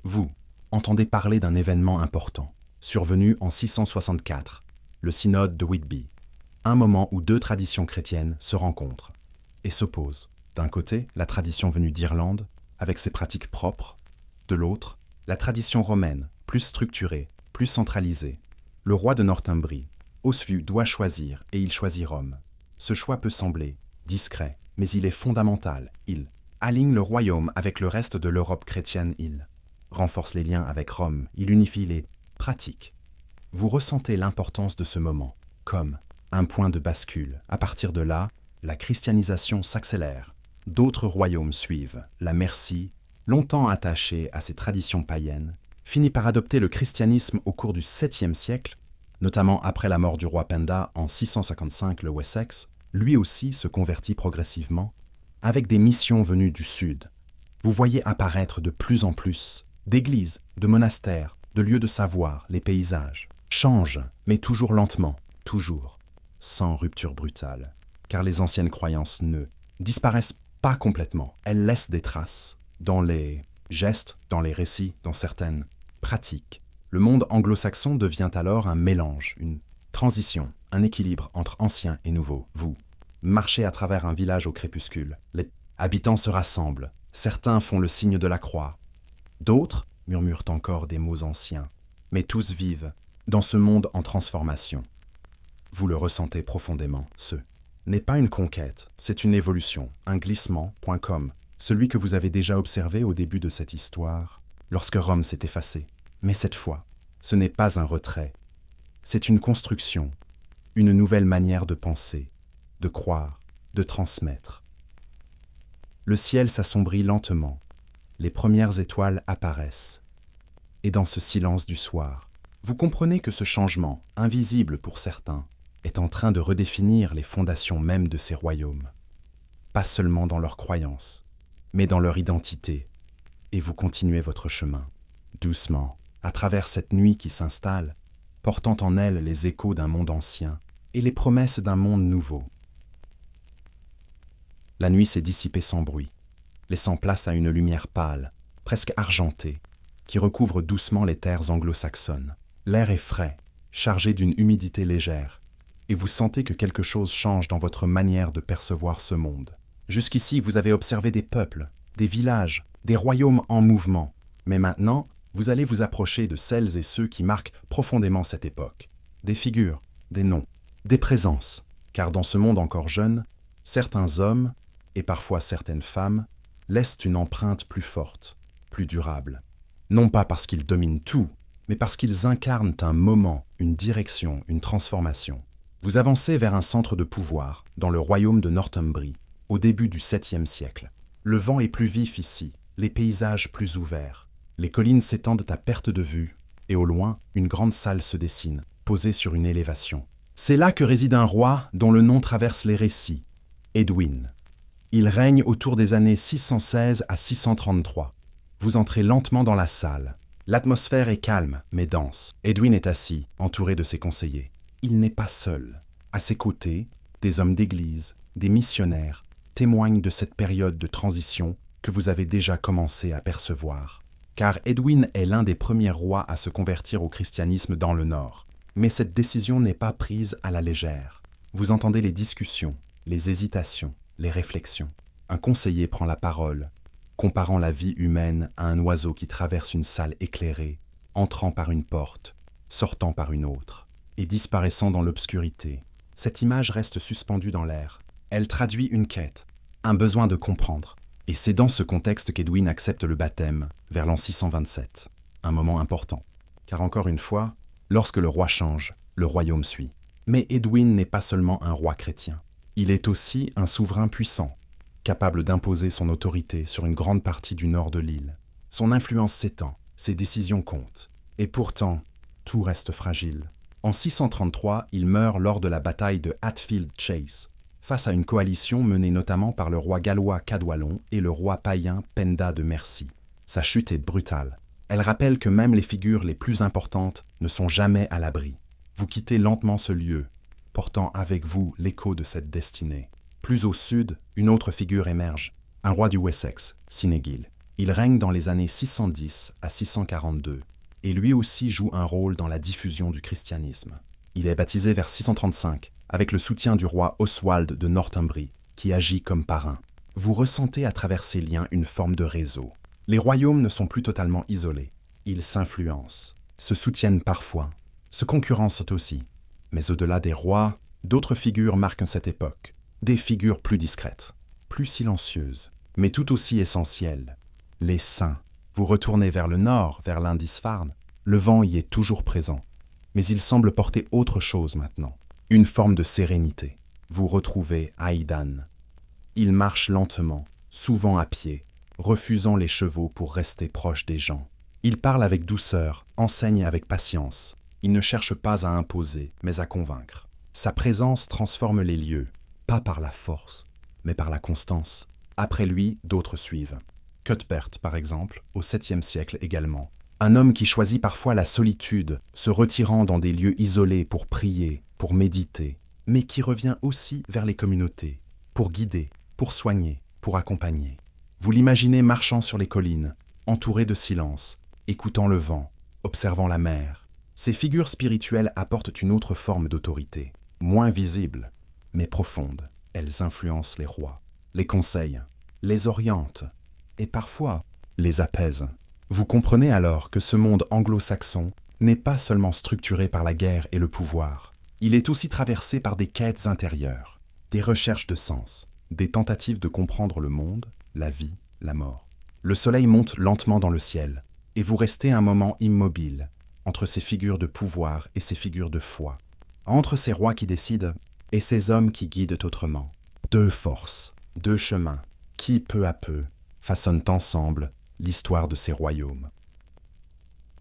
Vous entendez parler d'un événement important, survenu en 664, le synode de Whitby, un moment où deux traditions chrétiennes se rencontrent et s'opposent. D'un côté, la tradition venue d'Irlande, avec ses pratiques propres, de l'autre, la tradition romaine, plus structurée, plus centralisée. Le roi de Northumbrie, Oswiu, doit choisir, et il choisit Rome. Ce choix peut sembler discret, mais il est fondamental. Il aligne le royaume avec le reste de l'Europe chrétienne. Il renforce les liens avec Rome. Il unifie les pratiques. Vous ressentez l'importance de ce moment, comme un point de bascule. À partir de là, la christianisation s'accélère. D'autres royaumes suivent. La Mercie, longtemps attachée à ses traditions païennes, finit par adopter le christianisme au cours du 7e siècle, notamment après la mort du roi Penda en 655, le Wessex. Lui aussi se convertit progressivement, avec des missions venues du sud. Vous voyez apparaître de plus en plus d'églises, de monastères, de lieux de savoir. Les paysages changent, mais toujours lentement. toujours, sans rupture brutale, car les anciennes croyances ne disparaissent pas complètement. Elles laissent des traces dans les gestes, dans les récits, dans certaines pratiques. Le monde anglo-saxon devient alors un mélange, une transition, un équilibre entre ancien et nouveau. Vous marchez à travers un village au crépuscule. Les habitants se rassemblent. Certains font le signe de la croix. D'autres murmurent encore des mots anciens. Mais tous vivent dans ce monde en transformation. Vous le ressentez profondément, ce n'est pas une conquête, c'est une évolution, un glissement, comme celui que vous avez déjà observé au début de cette histoire, lorsque Rome s'est effacée. Mais cette fois, ce n'est pas un retrait, c'est une construction, une nouvelle manière de penser, de croire, de transmettre. Le ciel s'assombrit lentement, les premières étoiles apparaissent, et dans ce silence du soir, vous comprenez que ce changement, invisible pour certains, est en train de redéfinir les fondations mêmes de ces royaumes. Pas seulement dans leurs croyances, mais dans leur identité. Et vous continuez votre chemin, doucement, à travers cette nuit qui s'installe, portant en elle les échos d'un monde ancien et les promesses d'un monde nouveau. La nuit s'est dissipée sans bruit, laissant place à une lumière pâle, presque argentée, qui recouvre doucement les terres anglo-saxonnes. L'air est frais, chargé d'une humidité légère, et vous sentez que quelque chose change dans votre manière de percevoir ce monde. Jusqu'ici, vous avez observé des peuples, des villages, des royaumes en mouvement, mais maintenant, vous allez vous approcher de celles et ceux qui marquent profondément cette époque. Des figures, des noms, des présences, car dans ce monde encore jeune, certains hommes, et parfois certaines femmes, laissent une empreinte plus forte, plus durable. Non pas parce qu'ils dominent tout, mais parce qu'ils incarnent un moment, une direction, une transformation. Vous avancez vers un centre de pouvoir, dans le royaume de Northumbrie, au début du 7e siècle. Le vent est plus vif ici, les paysages plus ouverts. Les collines s'étendent à perte de vue, et au loin, une grande salle se dessine, posée sur une élévation. C'est là que réside un roi dont le nom traverse les récits, Edwin. Il règne autour des années 616 à 633. Vous entrez lentement dans la salle. L'atmosphère est calme, mais dense. Edwin est assis, entouré de ses conseillers. Il n'est pas seul. À ses côtés, des hommes d'église, des missionnaires, témoignent de cette période de transition que vous avez déjà commencé à percevoir. Car Edwin est l'un des premiers rois à se convertir au christianisme dans le Nord. Mais cette décision n'est pas prise à la légère. Vous entendez les discussions, les hésitations, les réflexions. Un conseiller prend la parole, comparant la vie humaine à un oiseau qui traverse une salle éclairée, entrant par une porte, sortant par une autre, et disparaissant dans l'obscurité. Cette image reste suspendue dans l'air. Elle traduit une quête, un besoin de comprendre. Et c'est dans ce contexte qu'Edwin accepte le baptême, vers l'an 627. Un moment important. Car encore une fois, lorsque le roi change, le royaume suit. Mais Edwin n'est pas seulement un roi chrétien. Il est aussi un souverain puissant, capable d'imposer son autorité sur une grande partie du nord de l'île. Son influence s'étend, ses décisions comptent. Et pourtant, tout reste fragile. En 633, il meurt lors de la bataille de Hatfield Chase, face à une coalition menée notamment par le roi gallois Cadwallon et le roi païen Penda de Mercie. Sa chute est brutale. Elle rappelle que même les figures les plus importantes ne sont jamais à l'abri. Vous quittez lentement ce lieu, portant avec vous l'écho de cette destinée. Plus au sud, une autre figure émerge, un roi du Wessex, Sinégil. Il règne dans les années 610 à 642, et lui aussi joue un rôle dans la diffusion du christianisme. Il est baptisé vers 635, avec le soutien du roi Oswald de Northumbrie, qui agit comme parrain. Vous ressentez à travers ces liens une forme de réseau. Les royaumes ne sont plus totalement isolés. Ils s'influencent, se soutiennent parfois, se concurrencent aussi. Mais au-delà des rois, d'autres figures marquent cette époque. Des figures plus discrètes, plus silencieuses, mais tout aussi essentielles. Les saints. Vous retournez vers le nord, vers l'Indisfarne. Le vent y est toujours présent. Mais il semble porter autre chose maintenant. Une forme de sérénité. Vous retrouvez Aidan. Il marche lentement, souvent à pied, refusant les chevaux pour rester proche des gens. Il parle avec douceur, enseigne avec patience. Il ne cherche pas à imposer, mais à convaincre. Sa présence transforme les lieux, pas par la force, mais par la constance. Après lui, d'autres suivent. Cuthbert, par exemple, au 7e siècle également. Un homme qui choisit parfois la solitude, se retirant dans des lieux isolés pour prier, pour méditer, mais qui revient aussi vers les communautés, pour guider, pour soigner, pour accompagner. Vous l'imaginez marchant sur les collines, entouré de silence, écoutant le vent, observant la mer. Ces figures spirituelles apportent une autre forme d'autorité, moins visible, mais profonde. Elles influencent les rois, les conseillent, les orientent et parfois les apaisent. Vous comprenez alors que ce monde anglo-saxon n'est pas seulement structuré par la guerre et le pouvoir. Il est aussi traversé par des quêtes intérieures, des recherches de sens, des tentatives de comprendre le monde, la vie, la mort. Le soleil monte lentement dans le ciel, et vous restez un moment immobile, entre ces figures de pouvoir et ces figures de foi, entre ces rois qui décident et ces hommes qui guident autrement. Deux forces, deux chemins, qui peu à peu façonnent ensemble l'histoire de ces royaumes.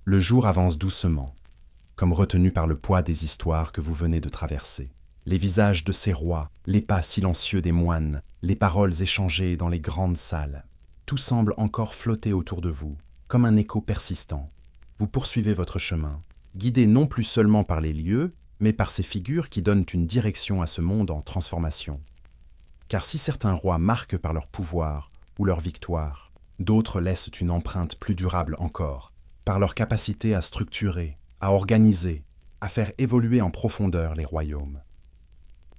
Le jour avance doucement, comme retenu par le poids des histoires que vous venez de traverser. Les visages de ces rois, les pas silencieux des moines, les paroles échangées dans les grandes salles, tout semble encore flotter autour de vous, comme un écho persistant. Vous poursuivez votre chemin, guidé non plus seulement par les lieux, mais par ces figures qui donnent une direction à ce monde en transformation. Car si certains rois marquent par leur pouvoir ou leur victoire, d'autres laissent une empreinte plus durable encore, par leur capacité à structurer, à organiser, à faire évoluer en profondeur les royaumes.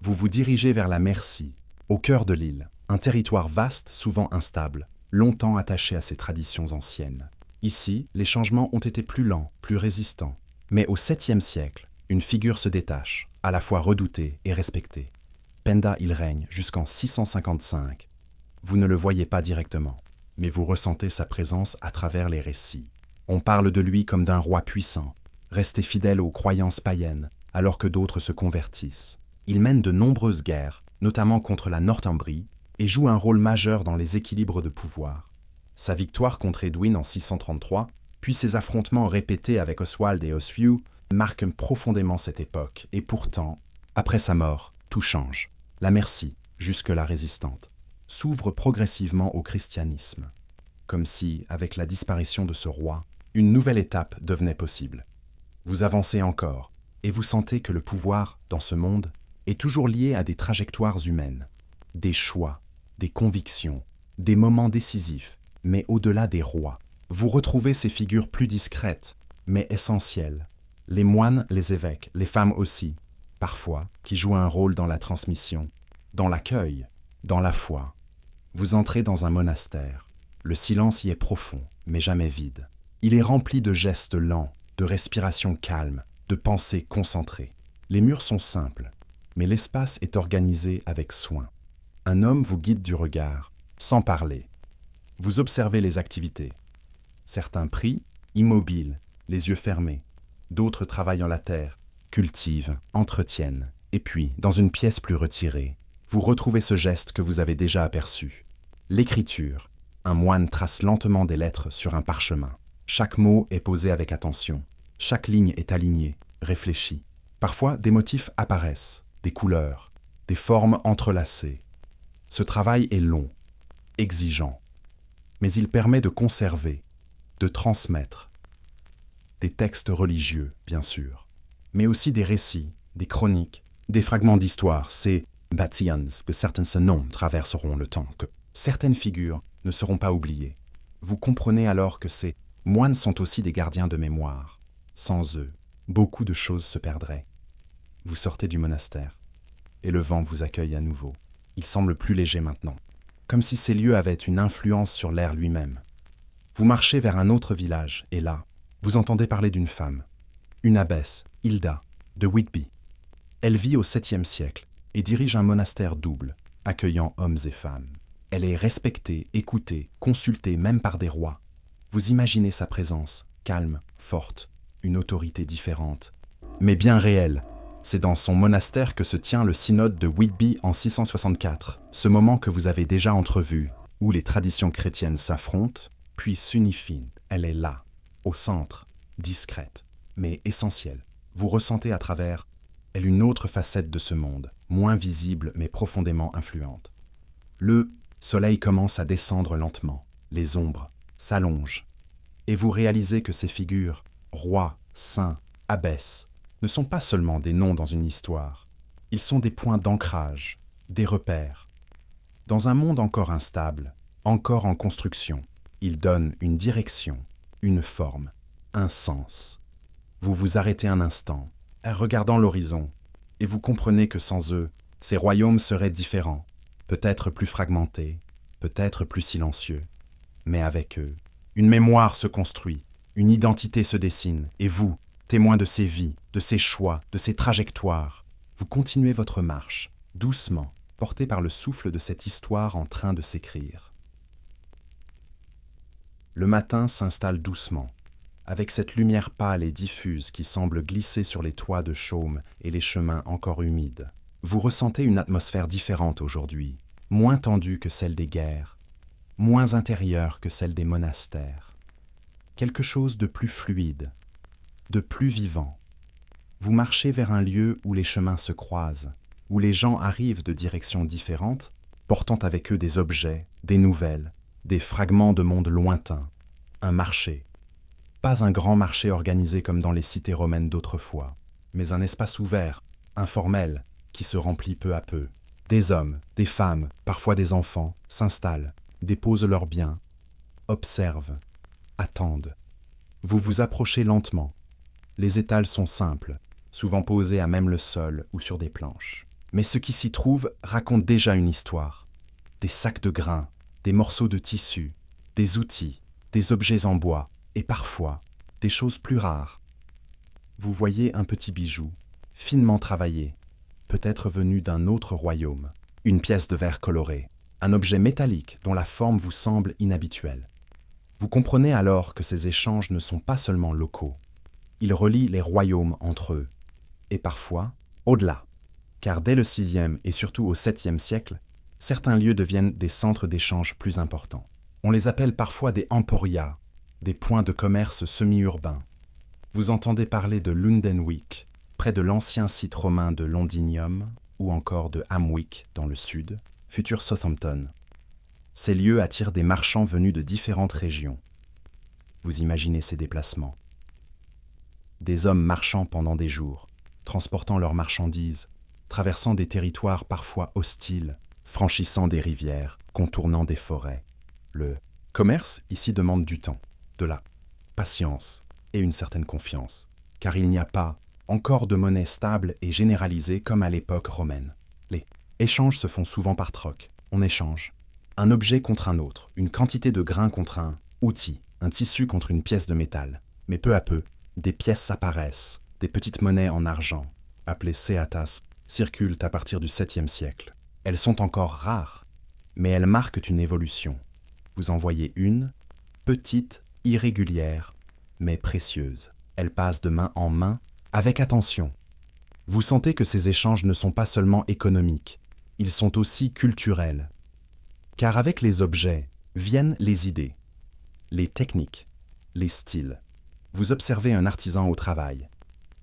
Vous vous dirigez vers la Mercie, au cœur de l'île, un territoire vaste, souvent instable, longtemps attaché à ses traditions anciennes. Ici, les changements ont été plus lents, plus résistants. Mais au 7e siècle, une figure se détache, à la fois redoutée et respectée. Penda il règne jusqu'en 655. Vous ne le voyez pas directement, mais vous ressentez sa présence à travers les récits. On parle de lui comme d'un roi puissant, resté fidèle aux croyances païennes, alors que d'autres se convertissent. Il mène de nombreuses guerres, notamment contre la Northumbrie, et joue un rôle majeur dans les équilibres de pouvoir. Sa victoire contre Edwin en 633, puis ses affrontements répétés avec Oswald et Oswiu, marquent profondément cette époque, et pourtant, après sa mort, tout change. La Mercie, jusque-là résistante, s'ouvre progressivement au christianisme, comme si, avec la disparition de ce roi, une nouvelle étape devenait possible. Vous avancez encore, et vous sentez que le pouvoir, dans ce monde, est toujours lié à des trajectoires humaines, des choix, des convictions, des moments décisifs, mais au-delà des rois. Vous retrouvez ces figures plus discrètes, mais essentielles. Les moines, les évêques, les femmes aussi, parfois, qui jouent un rôle dans la transmission, dans l'accueil, dans la foi. Vous entrez dans un monastère. Le silence y est profond, mais jamais vide. Il est rempli de gestes lents, de respirations calmes, de pensées concentrées. Les murs sont simples, mais l'espace est organisé avec soin. Un homme vous guide du regard, sans parler. Vous observez les activités. Certains prient, immobiles, les yeux fermés. D'autres travaillent la terre, cultivent, entretiennent. Et puis, dans une pièce plus retirée, vous retrouvez ce geste que vous avez déjà aperçu. L'écriture. Un moine trace lentement des lettres sur un parchemin. Chaque mot est posé avec attention. Chaque ligne est alignée, réfléchie. Parfois, des motifs apparaissent, des couleurs, des formes entrelacées. Ce travail est long, exigeant, mais il permet de conserver, de transmettre. Des textes religieux, bien sûr, mais aussi des récits, des chroniques, des fragments d'histoire, ces batians que certains se nomment traverseront le temps, que certaines figures ne seront pas oubliées. Vous comprenez alors que ces moines sont aussi des gardiens de mémoire. Sans eux, beaucoup de choses se perdraient. Vous sortez du monastère, et le vent vous accueille à nouveau. Il semble plus léger maintenant, comme si ces lieux avaient une influence sur l'air lui-même. Vous marchez vers un autre village, et là, vous entendez parler d'une femme, une abbesse, Hilda, de Whitby. Elle vit au 7e siècle et dirige un monastère double, accueillant hommes et femmes. Elle est respectée, écoutée, consultée même par des rois. Vous imaginez sa présence, calme, forte, une autorité différente, mais bien réelle. C'est dans son monastère que se tient le synode de Whitby en 664, ce moment que vous avez déjà entrevu, où les traditions chrétiennes s'affrontent, puis s'unifient. Elle est là, au centre, discrète, mais essentielle. Vous ressentez à travers elle une autre facette de ce monde, moins visible mais profondément influente. Le soleil commence à descendre lentement, les ombres s'allongent, et vous réalisez que ces figures, rois, saints, abbesses, ne sont pas seulement des noms dans une histoire, ils sont des points d'ancrage, des repères. Dans un monde encore instable, encore en construction, ils donnent une direction, une forme, un sens. Vous vous arrêtez un instant, regardant l'horizon, et vous comprenez que sans eux, ces royaumes seraient différents, peut-être plus fragmentés, peut-être plus silencieux. Mais avec eux, une mémoire se construit, une identité se dessine, et vous, témoin de ces vies, de ces choix, de ces trajectoires, vous continuez votre marche, doucement, porté par le souffle de cette histoire en train de s'écrire. Le matin s'installe doucement, avec cette lumière pâle et diffuse qui semble glisser sur les toits de chaume et les chemins encore humides. Vous ressentez une atmosphère différente aujourd'hui, moins tendue que celle des guerres, moins intérieure que celle des monastères. Quelque chose de plus fluide, de plus vivant. Vous marchez vers un lieu où les chemins se croisent, où les gens arrivent de directions différentes, portant avec eux des objets, des nouvelles, des fragments de mondes lointains. Un marché. Pas un grand marché organisé comme dans les cités romaines d'autrefois, mais un espace ouvert, informel, qui se remplit peu à peu. Des hommes, des femmes, parfois des enfants, s'installent, déposent leurs biens, observent, attendent. Vous vous approchez lentement. Les étals sont simples, souvent posés à même le sol ou sur des planches. Mais ce qui s'y trouve raconte déjà une histoire. Des sacs de grains, des morceaux de tissu, des outils, des objets en bois, et parfois des choses plus rares. Vous voyez un petit bijou, finement travaillé, peut-être venu d'un autre royaume, une pièce de verre coloré, un objet métallique dont la forme vous semble inhabituelle. Vous comprenez alors que ces échanges ne sont pas seulement locaux. Ils relient les royaumes entre eux, et parfois au-delà, car dès le VIe et surtout au VIIe siècle, certains lieux deviennent des centres d'échange plus importants. On les appelle parfois des emporia, des points de commerce semi-urbains. Vous entendez parler de Lundenwic, près de l'ancien site romain de Londinium, ou encore de Hamwick dans le sud, futur Southampton. Ces lieux attirent des marchands venus de différentes régions. Vous imaginez ces déplacements. Des hommes marchant pendant des jours, transportant leurs marchandises, traversant des territoires parfois hostiles, franchissant des rivières, contournant des forêts. Le commerce ici demande du temps, de la patience et une certaine confiance, car il n'y a pas encore de monnaie stable et généralisée comme à l'époque romaine. Les échanges se font souvent par troc. On échange un objet contre un autre, une quantité de grains contre un outil, un tissu contre une pièce de métal. Mais peu à peu, des pièces apparaissent, des petites monnaies en argent, appelées seatas, circulent à partir du VIIe siècle. Elles sont encore rares, mais elles marquent une évolution. Vous en voyez une, petite, irrégulière, mais précieuse. Elle passe de main en main, avec attention. Vous sentez que ces échanges ne sont pas seulement économiques, ils sont aussi culturels. Car avec les objets viennent les idées, les techniques, les styles. Vous observez un artisan au travail.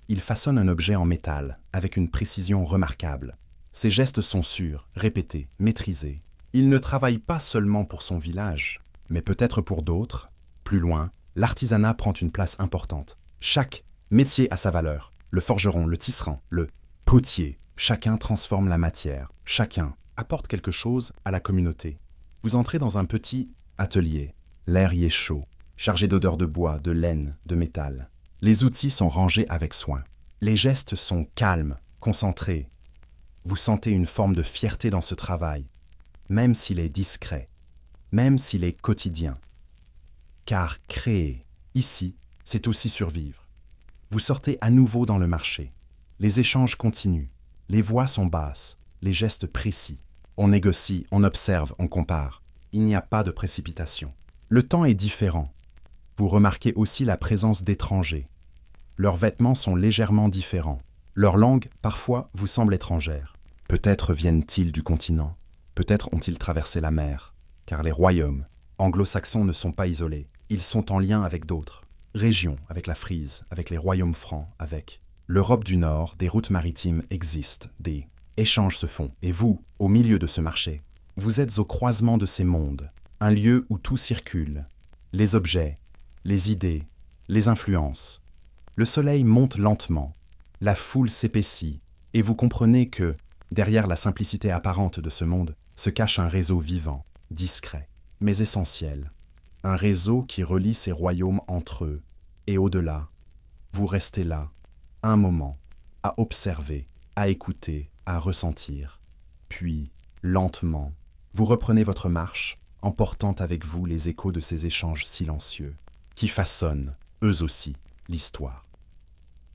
Il façonne un objet en métal, avec une précision remarquable. Ses gestes sont sûrs, répétés, maîtrisés. Il ne travaille pas seulement pour son village, mais peut-être pour d'autres. Plus loin, l'artisanat prend une place importante. Chaque métier a sa valeur. Le forgeron, le tisserand, le potier. Chacun transforme la matière. Chacun apporte quelque chose à la communauté. Vous entrez dans un petit atelier. L'air y est chaud, chargé d'odeurs de bois, de laine, de métal. Les outils sont rangés avec soin. Les gestes sont calmes, concentrés. Vous sentez une forme de fierté dans ce travail, même s'il est discret, même s'il est quotidien. Car créer, ici, c'est aussi survivre. Vous sortez à nouveau dans le marché. Les échanges continuent. Les voix sont basses, les gestes précis. On négocie, on observe, on compare. Il n'y a pas de précipitation. Le temps est différent. Vous remarquez aussi la présence d'étrangers. Leurs vêtements sont légèrement différents. Leur langue, parfois, vous semble étrangère. Peut-être viennent-ils du continent. Peut-être ont-ils traversé la mer. Car les royaumes anglo-saxons ne sont pas isolés. Ils sont en lien avec d'autres. Régions, avec la Frise, avec les royaumes francs, avec l'Europe du Nord, des routes maritimes existent, des échanges se font. Et vous, au milieu de ce marché, vous êtes au croisement de ces mondes, un lieu où tout circule. Les objets, les idées, les influences. Le soleil monte lentement. La foule s'épaissit, et vous comprenez que, derrière la simplicité apparente de ce monde, se cache un réseau vivant, discret, mais essentiel. Un réseau qui relie ces royaumes entre eux, et au-delà. Vous restez là, un moment, à observer, à écouter, à ressentir. Puis, lentement, vous reprenez votre marche, emportant avec vous les échos de ces échanges silencieux, qui façonnent, eux aussi, l'histoire.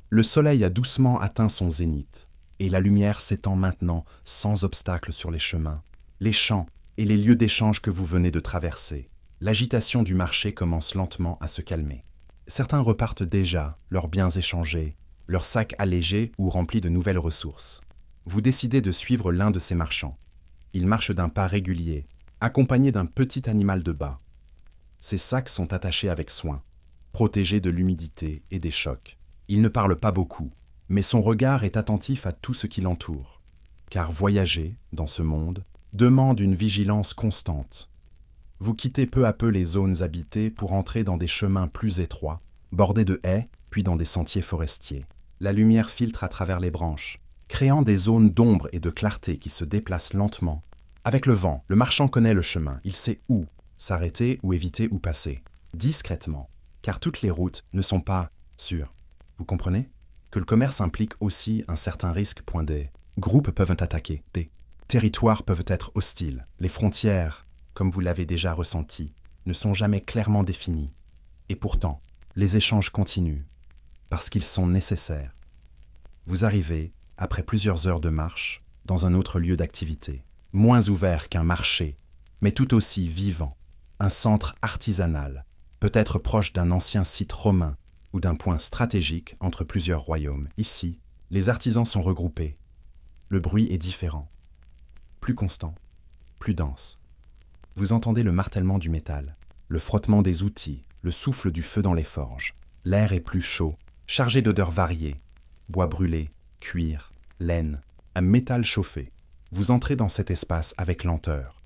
Le soleil a doucement atteint son zénith, et la lumière s'étend maintenant sans obstacle sur les chemins, les champs et les lieux d'échange que vous venez de traverser. L'agitation du marché commence lentement à se calmer. Certains repartent déjà, leurs biens échangés, leurs sacs allégés ou remplis de nouvelles ressources. Vous décidez de suivre l'un de ces marchands. Il marche d'un pas régulier, accompagné d'un petit animal de bas. Ses sacs sont attachés avec soin, protégés de l'humidité et des chocs. Il ne parle pas beaucoup, mais son regard est attentif à tout ce qui l'entoure. Car voyager, dans ce monde, demande une vigilance constante. Vous quittez peu à peu les zones habitées pour entrer dans des chemins plus étroits, bordés de haies, puis dans des sentiers forestiers. La lumière filtre à travers les branches, créant des zones d'ombre et de clarté qui se déplacent lentement. Avec le vent, le marchand connaît le chemin, il sait où s'arrêter ou éviter où passer, discrètement, car toutes les routes ne sont pas sûres. Vous comprenez que le commerce implique aussi un certain risque. Des groupes peuvent attaquer, des territoires peuvent être hostiles, les frontières, comme vous l'avez déjà ressenti, ne sont jamais clairement définies. Et pourtant, les échanges continuent, parce qu'ils sont nécessaires. Vous arrivez, après plusieurs heures de marche, dans un autre lieu d'activité, moins ouvert qu'un marché, mais tout aussi vivant, un centre artisanal, peut-être proche d'un ancien site romain ou d'un point stratégique entre plusieurs royaumes. Ici, les artisans sont regroupés. Le bruit est différent, plus constant, plus dense. Vous entendez le martèlement du métal, le frottement des outils, le souffle du feu dans les forges. L'air est plus chaud, chargé d'odeurs variées. Bois brûlé, cuir, laine, un métal chauffé. Vous entrez dans cet espace avec lenteur.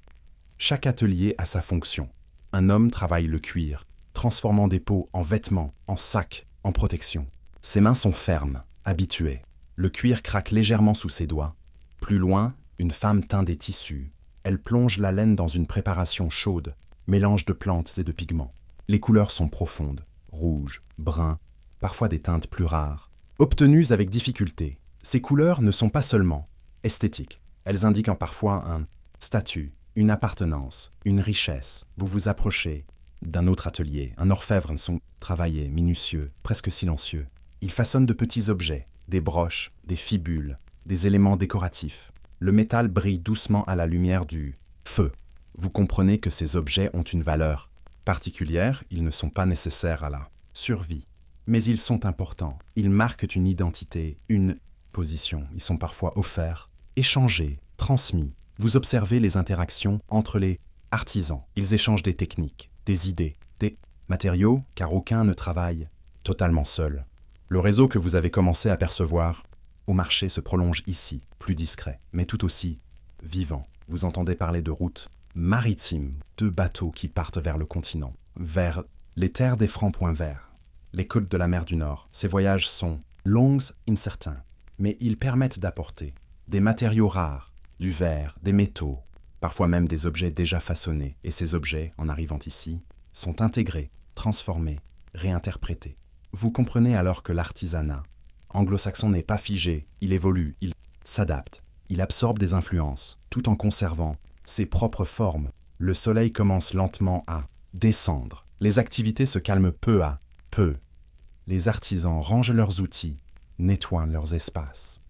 Chaque atelier a sa fonction. Un homme travaille le cuir, transformant des peaux en vêtements, en sacs, en protection. Ses mains sont fermes, habituées. Le cuir craque légèrement sous ses doigts. Plus loin, une femme teint des tissus. Elle plonge la laine dans une préparation chaude, mélange de plantes et de pigments. Les couleurs sont profondes, rouge, brun, parfois des teintes plus rares. Obtenues avec difficulté, ces couleurs ne sont pas seulement esthétiques. Elles indiquent parfois un statut, une appartenance, une richesse. Vous vous approchez d'un autre atelier. Un orfèvre sont travaillés, minutieux, presque silencieux. Ils façonnent de petits objets, des broches, des fibules, des éléments décoratifs. Le métal brille doucement à la lumière du feu. Vous comprenez que ces objets ont une valeur particulière, ils ne sont pas nécessaires à la survie. Mais ils sont importants, ils marquent une identité, une position. Ils sont parfois offerts, échangés, transmis. Vous observez les interactions entre les artisans. Ils échangent des techniques, des idées, des matériaux, car aucun ne travaille totalement seul. Le réseau que vous avez commencé à percevoir au marché se prolonge ici, plus discret, mais tout aussi vivant. Vous entendez parler de routes maritimes, de bateaux qui partent vers le continent, vers les terres des francs points verts, les côtes de la mer du Nord. Ces voyages sont longs, incertains, mais ils permettent d'apporter des matériaux rares, du verre, des métaux, parfois même des objets déjà façonnés. Et ces objets, en arrivant ici, sont intégrés, transformés, réinterprétés. Vous comprenez alors que l'artisanat anglo-saxon n'est pas figé, il évolue, il s'adapte, il absorbe des influences, tout en conservant ses propres formes. Le soleil commence lentement à descendre. Les activités se calment peu à peu. Les artisans rangent leurs outils, nettoient leurs espaces.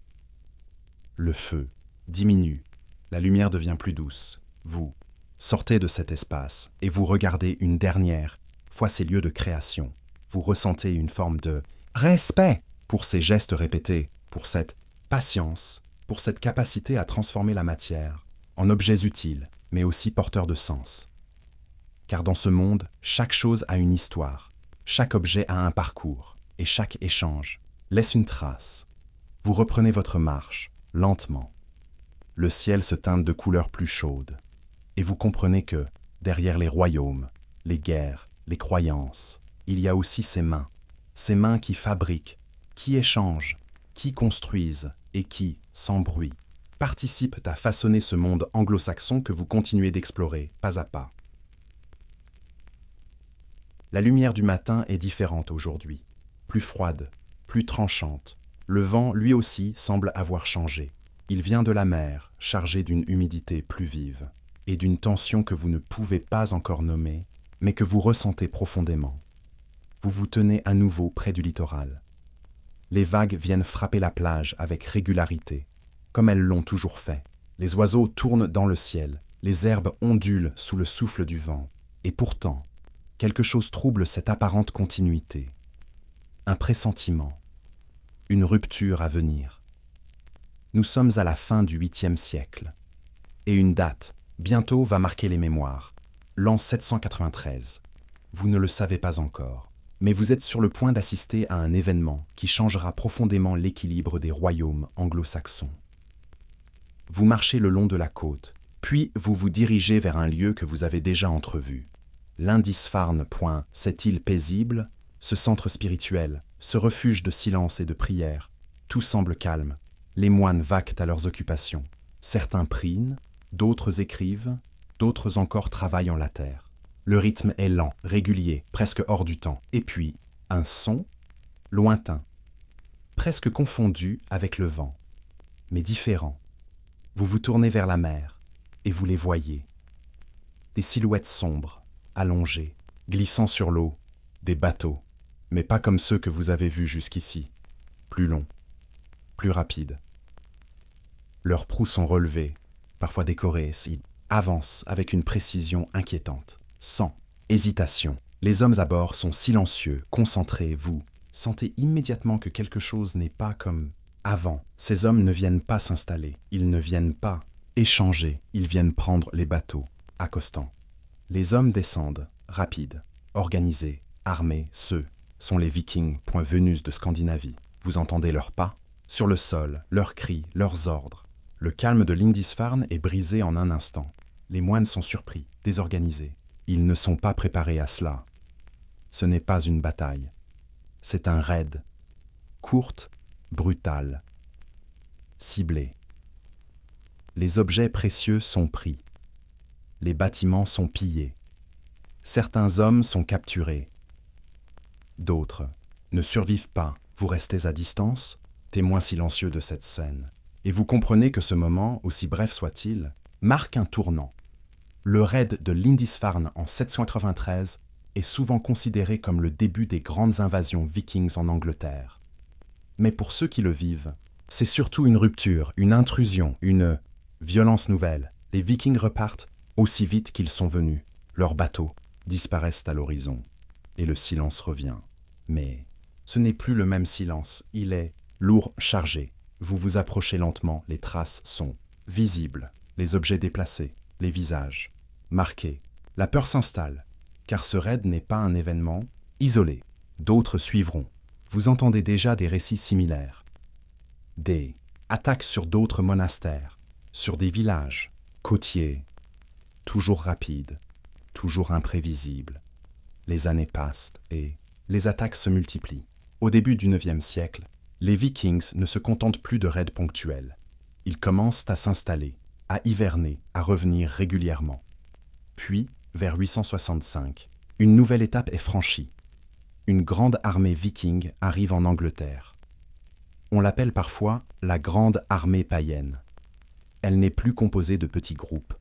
Le feu diminue, la lumière devient plus douce. Vous sortez de cet espace et vous regardez une dernière fois ces lieux de création. Vous ressentez une forme de respect pour ces gestes répétés, pour cette patience, pour cette capacité à transformer la matière en objets utiles, mais aussi porteurs de sens. Car dans ce monde, chaque chose a une histoire, chaque objet a un parcours, et chaque échange laisse une trace. Vous reprenez votre marche, lentement. Le ciel se teinte de couleurs plus chaudes, et vous comprenez que, derrière les royaumes, les guerres, les croyances, il y a aussi ces mains qui fabriquent, qui échangent, qui construisent et qui, sans bruit, participent à façonner ce monde anglo-saxon que vous continuez d'explorer, pas à pas. La lumière du matin est différente aujourd'hui, plus froide, plus tranchante. Le vent, lui aussi, semble avoir changé. Il vient de la mer, chargé d'une humidité plus vive et d'une tension que vous ne pouvez pas encore nommer, mais que vous ressentez profondément. Vous vous tenez à nouveau près du littoral. Les vagues viennent frapper la plage avec régularité, comme elles l'ont toujours fait. Les oiseaux tournent dans le ciel, les herbes ondulent sous le souffle du vent. Et pourtant, quelque chose trouble cette apparente continuité. Un pressentiment, une rupture à venir. Nous sommes à la fin du 8e siècle, et une date, bientôt, va marquer les mémoires, l'an 793. Vous ne le savez pas encore, mais vous êtes sur le point d'assister à un événement qui changera profondément l'équilibre des royaumes anglo-saxons. Vous marchez le long de la côte, puis vous vous dirigez vers un lieu que vous avez déjà entrevu. Lindisfarne. Cette île paisible, ce centre spirituel, ce refuge de silence et de prière, tout semble calme. Les moines vaquent à leurs occupations. Certains prient, d'autres écrivent, d'autres encore travaillent en la terre. Le rythme est lent, régulier, presque hors du temps. Et puis, un son, lointain, presque confondu avec le vent, mais différent. Vous vous tournez vers la mer, et vous les voyez. Des silhouettes sombres, allongées, glissant sur l'eau, des bateaux, mais pas comme ceux que vous avez vus jusqu'ici. Plus longs, plus rapides. Leurs proues sont relevées, parfois décorées, s'ils avancent avec une précision inquiétante. Sans hésitation, les hommes à bord sont silencieux, concentrés. Vous sentez immédiatement que quelque chose n'est pas comme avant. Ces hommes ne viennent pas s'installer, ils ne viennent pas échanger, ils viennent prendre les bateaux, accostant. Les hommes descendent, rapides, organisés, armés. Ceux sont les Vikings, venus de Scandinavie. Vous entendez leurs pas sur le sol, leurs cris, leurs ordres. Le calme de Lindisfarne est brisé en un instant. Les moines sont surpris, désorganisés. Ils ne sont pas préparés à cela. Ce n'est pas une bataille. C'est un raid. Courte, brutale, ciblée. Les objets précieux sont pris. Les bâtiments sont pillés. Certains hommes sont capturés. D'autres ne survivent pas. Vous restez à distance, témoin silencieux de cette scène. Et vous comprenez que ce moment, aussi bref soit-il, marque un tournant. Le raid de Lindisfarne en 793 est souvent considéré comme le début des grandes invasions vikings en Angleterre. Mais pour ceux qui le vivent, c'est surtout une rupture, une intrusion, une violence nouvelle. Les Vikings repartent aussi vite qu'ils sont venus. Leurs bateaux disparaissent à l'horizon et le silence revient. Mais ce n'est plus le même silence, il est lourd, chargé. Vous vous approchez lentement, les traces sont visibles, les objets déplacés, les visages marqués. La peur s'installe, car ce raid n'est pas un événement isolé. D'autres suivront. Vous entendez déjà des récits similaires. Des attaques sur d'autres monastères, sur des villages côtiers, toujours rapides, toujours imprévisibles. Les années passent et les attaques se multiplient. Au début du IXe siècle, les Vikings ne se contentent plus de raids ponctuels. Ils commencent à s'installer, à hiverner, à revenir régulièrement. Puis, vers 865, une nouvelle étape est franchie. Une grande armée viking arrive en Angleterre. On l'appelle parfois la Grande Armée païenne. Elle n'est plus composée de petits groupes,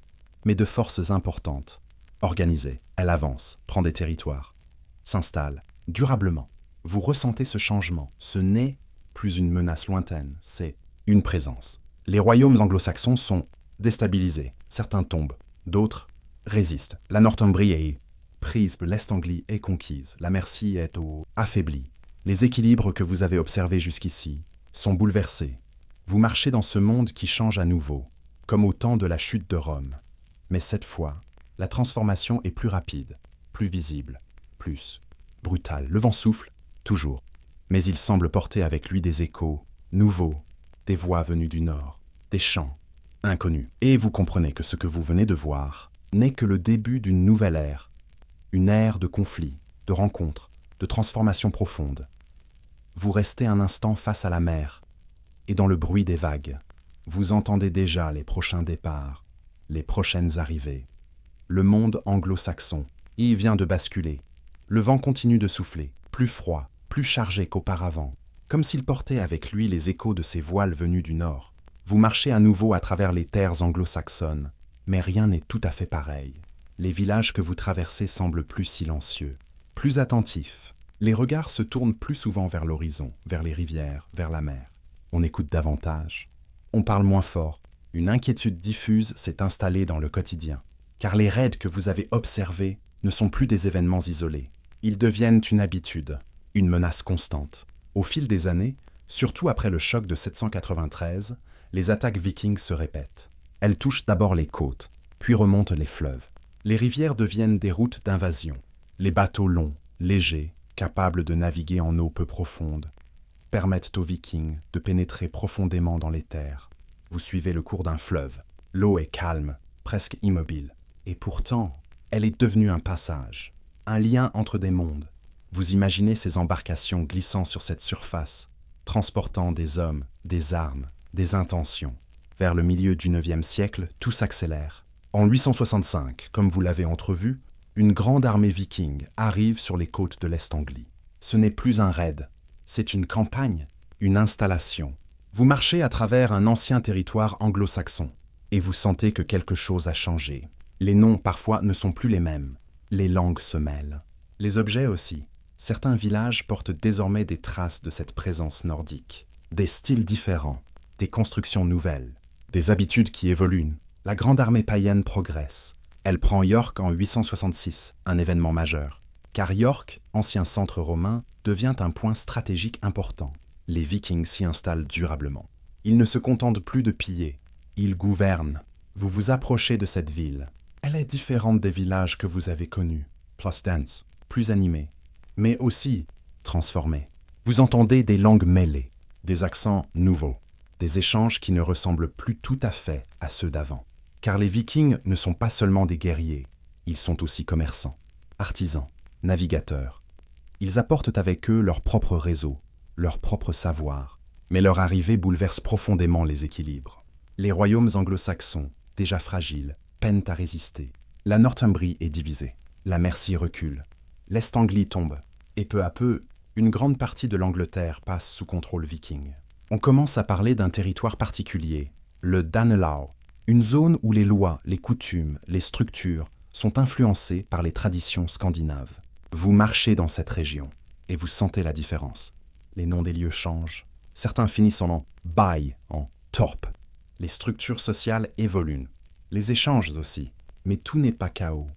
mais de forces importantes. Organisée, elle avance, prend des territoires, s'installe durablement. Vous ressentez ce changement. Ce n'est plus une menace lointaine, c'est une présence. Les royaumes anglo-saxons sont déstabilisés. Certains tombent, d'autres résistent. La Northumbrie est prise, l'Est Anglie est conquise, la Mercie est affaiblie. Les équilibres que vous avez observés jusqu'ici sont bouleversés. Vous marchez dans ce monde qui change à nouveau, comme au temps de la chute de Rome. Mais cette fois, la transformation est plus rapide, plus visible, plus brutale. Le vent souffle, toujours. Mais il semble porter avec lui des échos nouveaux, des voix venues du nord, des chants inconnus. Et vous comprenez que ce que vous venez de voir n'est que le début d'une nouvelle ère, une ère de conflits, de rencontres, de transformations profondes. Vous restez un instant face à la mer, et dans le bruit des vagues. Vous entendez déjà les prochains départs, les prochaines arrivées. Le monde anglo-saxon y vient de basculer. Le vent continue de souffler, plus froid, plus chargé qu'auparavant, comme s'il portait avec lui les échos de ses voiles venus du nord. Vous marchez à nouveau à travers les terres anglo-saxonnes, mais rien n'est tout à fait pareil. Les villages que vous traversez semblent plus silencieux, plus attentifs. Les regards se tournent plus souvent vers l'horizon, vers les rivières, vers la mer. On écoute davantage. On parle moins fort. Une inquiétude diffuse s'est installée dans le quotidien, car les raids que vous avez observés ne sont plus des événements isolés. Ils deviennent une habitude, une menace constante. Au fil des années, surtout après le choc de 793, les attaques vikings se répètent. Elles touchent d'abord les côtes, puis remontent les fleuves. Les rivières deviennent des routes d'invasion. Les bateaux longs, légers, capables de naviguer en eau peu profonde, permettent aux vikings de pénétrer profondément dans les terres. Vous suivez le cours d'un fleuve. L'eau est calme, presque immobile. Et pourtant, elle est devenue un passage, un lien entre des mondes. Vous imaginez ces embarcations glissant sur cette surface, transportant des hommes, des armes, des intentions. Vers le milieu du IXe siècle, tout s'accélère. En 865, comme vous l'avez entrevu, une grande armée viking arrive sur les côtes de l'Est-Anglie. Ce n'est plus un raid, c'est une campagne, une installation. Vous marchez à travers un ancien territoire anglo-saxon et vous sentez que quelque chose a changé. Les noms parfois ne sont plus les mêmes, les langues se mêlent. Les objets aussi. Certains villages portent désormais des traces de cette présence nordique. Des styles différents, des constructions nouvelles, des habitudes qui évoluent. La grande armée païenne progresse. Elle prend York en 866, un événement majeur. Car York, ancien centre romain, devient un point stratégique important. Les Vikings s'y installent durablement. Ils ne se contentent plus de piller, ils gouvernent. Vous vous approchez de cette ville. Elle est différente des villages que vous avez connus. Plus dense, plus animée, mais aussi transformée. Vous entendez des langues mêlées, des accents nouveaux, des échanges qui ne ressemblent plus tout à fait à ceux d'avant. Car les Vikings ne sont pas seulement des guerriers, ils sont aussi commerçants, artisans, navigateurs. Ils apportent avec eux leur propre réseau, leur propre savoir, mais leur arrivée bouleverse profondément les équilibres. Les royaumes anglo-saxons, déjà fragiles, peinent à résister. La Northumbrie est divisée, la Mercie recule, l'Est-Anglie tombe, et peu à peu, une grande partie de l'Angleterre passe sous contrôle viking. On commence à parler d'un territoire particulier, le Danelaw, une zone où les lois, les coutumes, les structures sont influencées par les traditions scandinaves. Vous marchez dans cette région et vous sentez la différence. Les noms des lieux changent. Certains finissent en by, en torp. Les structures sociales évoluent. Les échanges aussi. Mais tout n'est pas chaos.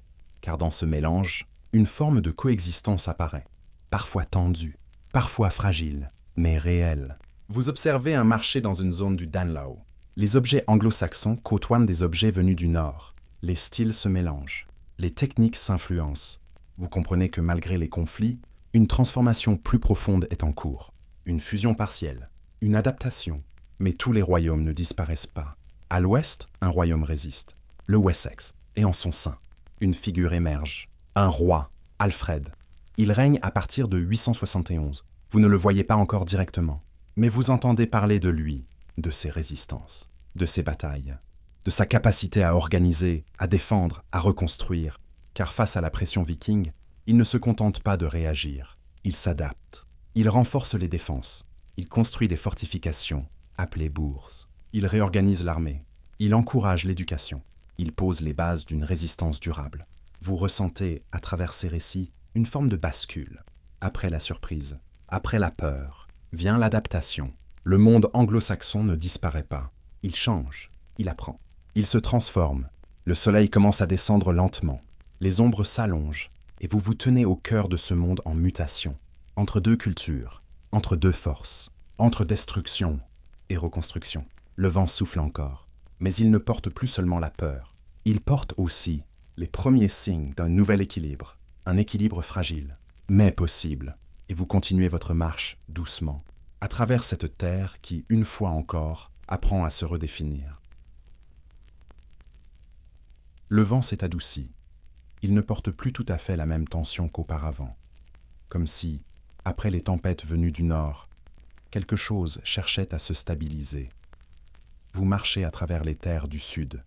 Car dans ce mélange, une forme de coexistence apparaît. Parfois tendue, parfois fragile, mais réelle. Vous observez un marché dans une zone du Danelaw. Les objets anglo-saxons côtoient des objets venus du nord. Les styles se mélangent. Les techniques s'influencent. Vous comprenez que malgré les conflits, une transformation plus profonde est en cours. Une fusion partielle, une adaptation. Mais tous les royaumes ne disparaissent pas. À l'ouest, un royaume résiste, le Wessex, et en son sein, une figure émerge. Un roi, Alfred. Il règne à partir de 871. Vous ne le voyez pas encore directement, mais vous entendez parler de lui, de ses résistances, de ses batailles, de sa capacité à organiser, à défendre, à reconstruire. Car face à la pression viking, il ne se contente pas de réagir, il s'adapte. Il renforce les défenses, il construit des fortifications, appelées bourses. Il réorganise l'armée, il encourage l'éducation, il pose les bases d'une résistance durable. Vous ressentez, à travers ces récits, une forme de bascule. Après la surprise, après la peur, vient l'adaptation. Le monde anglo-saxon ne disparaît pas. Il change, il apprend, il se transforme. Le soleil commence à descendre lentement. Les ombres s'allongent et vous vous tenez au cœur de ce monde en mutation, entre deux cultures, entre deux forces, entre destruction et reconstruction. Le vent souffle encore, mais il ne porte plus seulement la peur. Il porte aussi les premiers signes d'un nouvel équilibre, un équilibre fragile, mais possible. Et vous continuez votre marche doucement, à travers cette terre qui, une fois encore, apprend à se redéfinir. Le vent s'est adouci. Il ne porte plus tout à fait la même tension qu'auparavant. Comme si, après les tempêtes venues du nord, quelque chose cherchait à se stabiliser. Vous marchez à travers les terres du sud,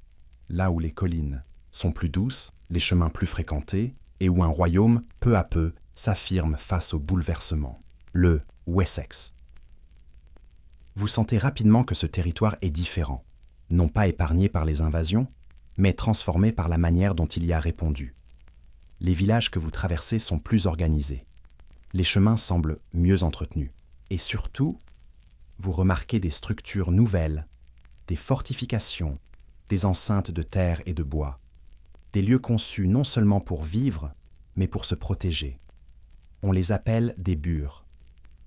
là où les collines sont plus douces, les chemins plus fréquentés, et où un royaume, peu à peu, s'affirme face au bouleversement, le Wessex. Vous sentez rapidement que ce territoire est différent, non pas épargné par les invasions, mais transformé par la manière dont il y a répondu. Les villages que vous traversez sont plus organisés. Les chemins semblent mieux entretenus. Et surtout, vous remarquez des structures nouvelles, des fortifications, des enceintes de terre et de bois, des lieux conçus non seulement pour vivre, mais pour se protéger. On les appelle des burgs.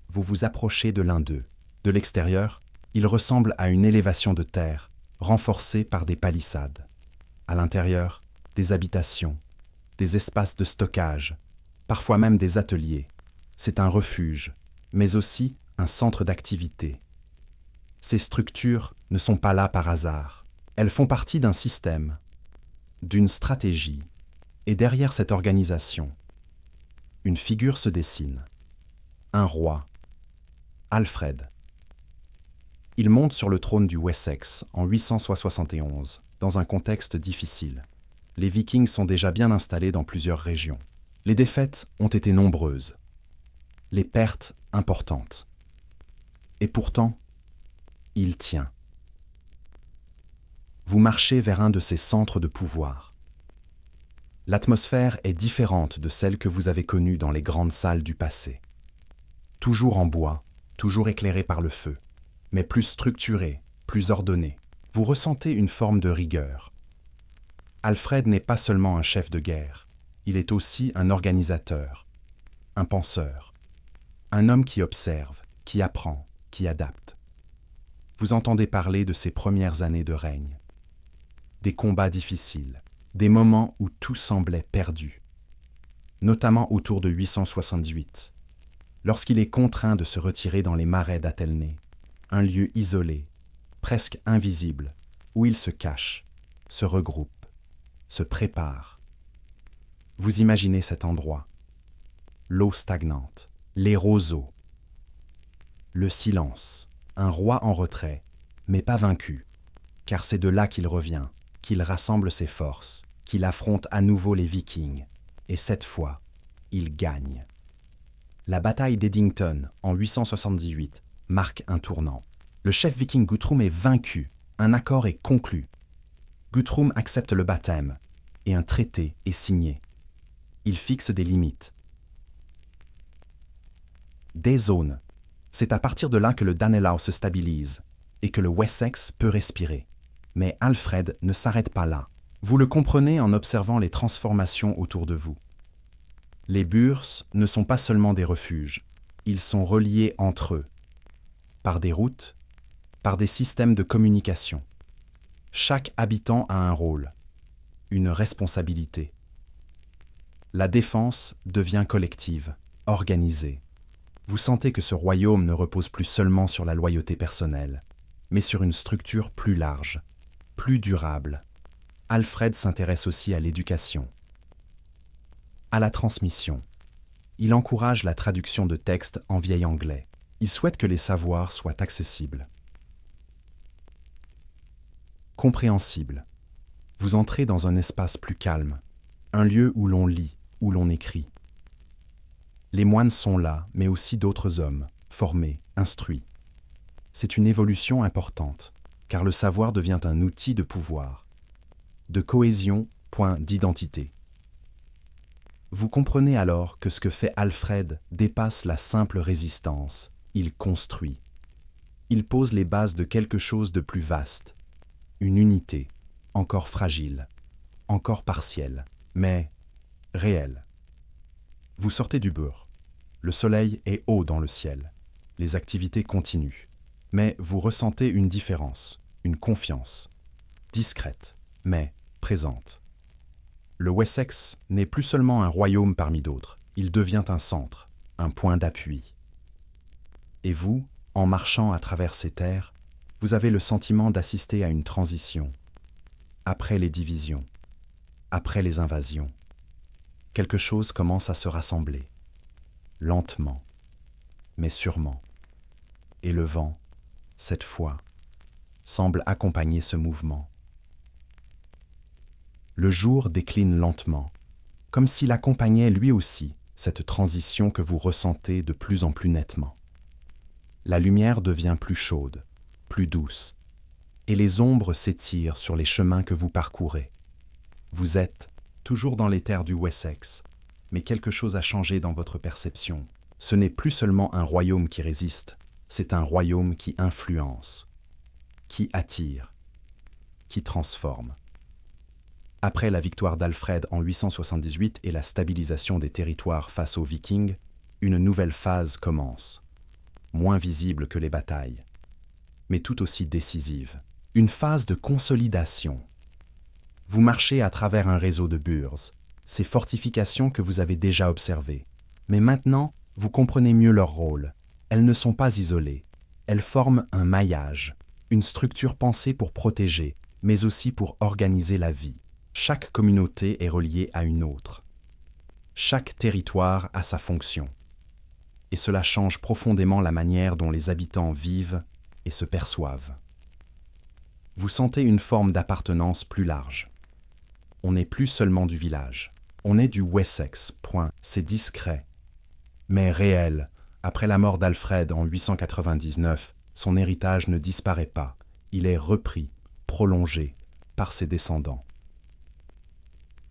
Vous vous approchez de l'un d'eux. De l'extérieur, il ressemble à une élévation de terre, renforcée par des palissades. À l'intérieur, des habitations, des espaces de stockage, parfois même des ateliers. C'est un refuge, mais aussi un centre d'activité. Ces structures ne sont pas là par hasard. Elles font partie d'un système, d'une stratégie. Et derrière cette organisation, une figure se dessine. Un roi, Alfred. Il monte sur le trône du Wessex en 871, dans un contexte difficile. Les Vikings sont déjà bien installés dans plusieurs régions. Les défaites ont été nombreuses, les pertes importantes. Et pourtant, il tient. Vous marchez vers un de ces centres de pouvoir. L'atmosphère est différente de celle que vous avez connue dans les grandes salles du passé. Toujours en bois, toujours éclairée par le feu, mais plus structurée, plus ordonnée. Vous ressentez une forme de rigueur. Alfred n'est pas seulement un chef de guerre, il est aussi un organisateur, un penseur, un homme qui observe, qui apprend, qui adapte. Vous entendez parler de ses premières années de règne, des combats difficiles, des moments où tout semblait perdu, notamment autour de 878, lorsqu'il est contraint de se retirer dans les marais d'Athelney, un lieu isolé, presque invisible, où il se cache, se regroupe, se prépare. Vous imaginez cet endroit, l'eau stagnante, les roseaux, le silence, un roi en retrait, mais pas vaincu, car c'est de là qu'il revient, qu'il rassemble ses forces, qu'il affronte à nouveau les Vikings, et cette fois, il gagne. La bataille d'Eddington, en 878, marque un tournant. Le chef viking Guthrum est vaincu, un accord est conclu. Guthrum accepte le baptême, et un traité est signé. Il fixe des limites. Des zones. C'est à partir de là que le Danelaw se stabilise, et que le Wessex peut respirer. Mais Alfred ne s'arrête pas là. Vous le comprenez en observant les transformations autour de vous. Les burgs ne sont pas seulement des refuges, ils sont reliés entre eux, par des routes, par des systèmes de communication. Chaque habitant a un rôle, une responsabilité. La défense devient collective, organisée. Vous sentez que ce royaume ne repose plus seulement sur la loyauté personnelle, mais sur une structure plus large, plus durable. Alfred s'intéresse aussi à l'éducation, à la transmission. Il encourage la traduction de textes en vieil anglais. Il souhaite que les savoirs soient accessibles. Compréhensible. Vous entrez dans un espace plus calme, un lieu où l'on lit, où l'on écrit. Les moines sont là, mais aussi d'autres hommes, formés, instruits. C'est une évolution importante, car le savoir devient un outil de pouvoir, de cohésion, point d'identité. Vous comprenez alors que ce que fait Alfred dépasse la simple résistance. Il construit. Il pose les bases de quelque chose de plus vaste, une unité, encore fragile, encore partielle, mais réelle. Vous sortez du burg. Le soleil est haut dans le ciel. Les activités continuent. Mais vous ressentez une différence, une confiance, discrète, mais présente. Le Wessex n'est plus seulement un royaume parmi d'autres, il devient un centre, un point d'appui. Et vous, en marchant à travers ces terres, vous avez le sentiment d'assister à une transition. Après les divisions, après les invasions, quelque chose commence à se rassembler, lentement, mais sûrement. et le vent, cette fois, semblent accompagner ce mouvement. Le jour décline lentement, comme s'il accompagnait lui aussi cette transition que vous ressentez de plus en plus nettement. La lumière devient plus chaude, plus douce, et les ombres s'étirent sur les chemins que vous parcourez. Vous êtes toujours dans les terres du Wessex, mais quelque chose a changé dans votre perception. Ce n'est plus seulement un royaume qui résiste, c'est un royaume qui influence, qui attire, qui transforme. Après la victoire d'Alfred en 878 et la stabilisation des territoires face aux Vikings, une nouvelle phase commence, moins visible que les batailles, mais tout aussi décisive. Une phase de consolidation. Vous marchez à travers un réseau de burhs, ces fortifications que vous avez déjà observées. Mais maintenant, vous comprenez mieux leur rôle. Elles ne sont pas isolées. Elles forment un maillage, une structure pensée pour protéger, mais aussi pour organiser la vie. Chaque communauté est reliée à une autre. Chaque territoire a sa fonction. Et cela change profondément la manière dont les habitants vivent et se perçoivent. Vous sentez une forme d'appartenance plus large. On n'est plus seulement du village. On est du Wessex, point. C'est discret, mais réel. Après la mort d'Alfred en 899, son héritage ne disparaît pas. Il est repris, prolongé, par ses descendants.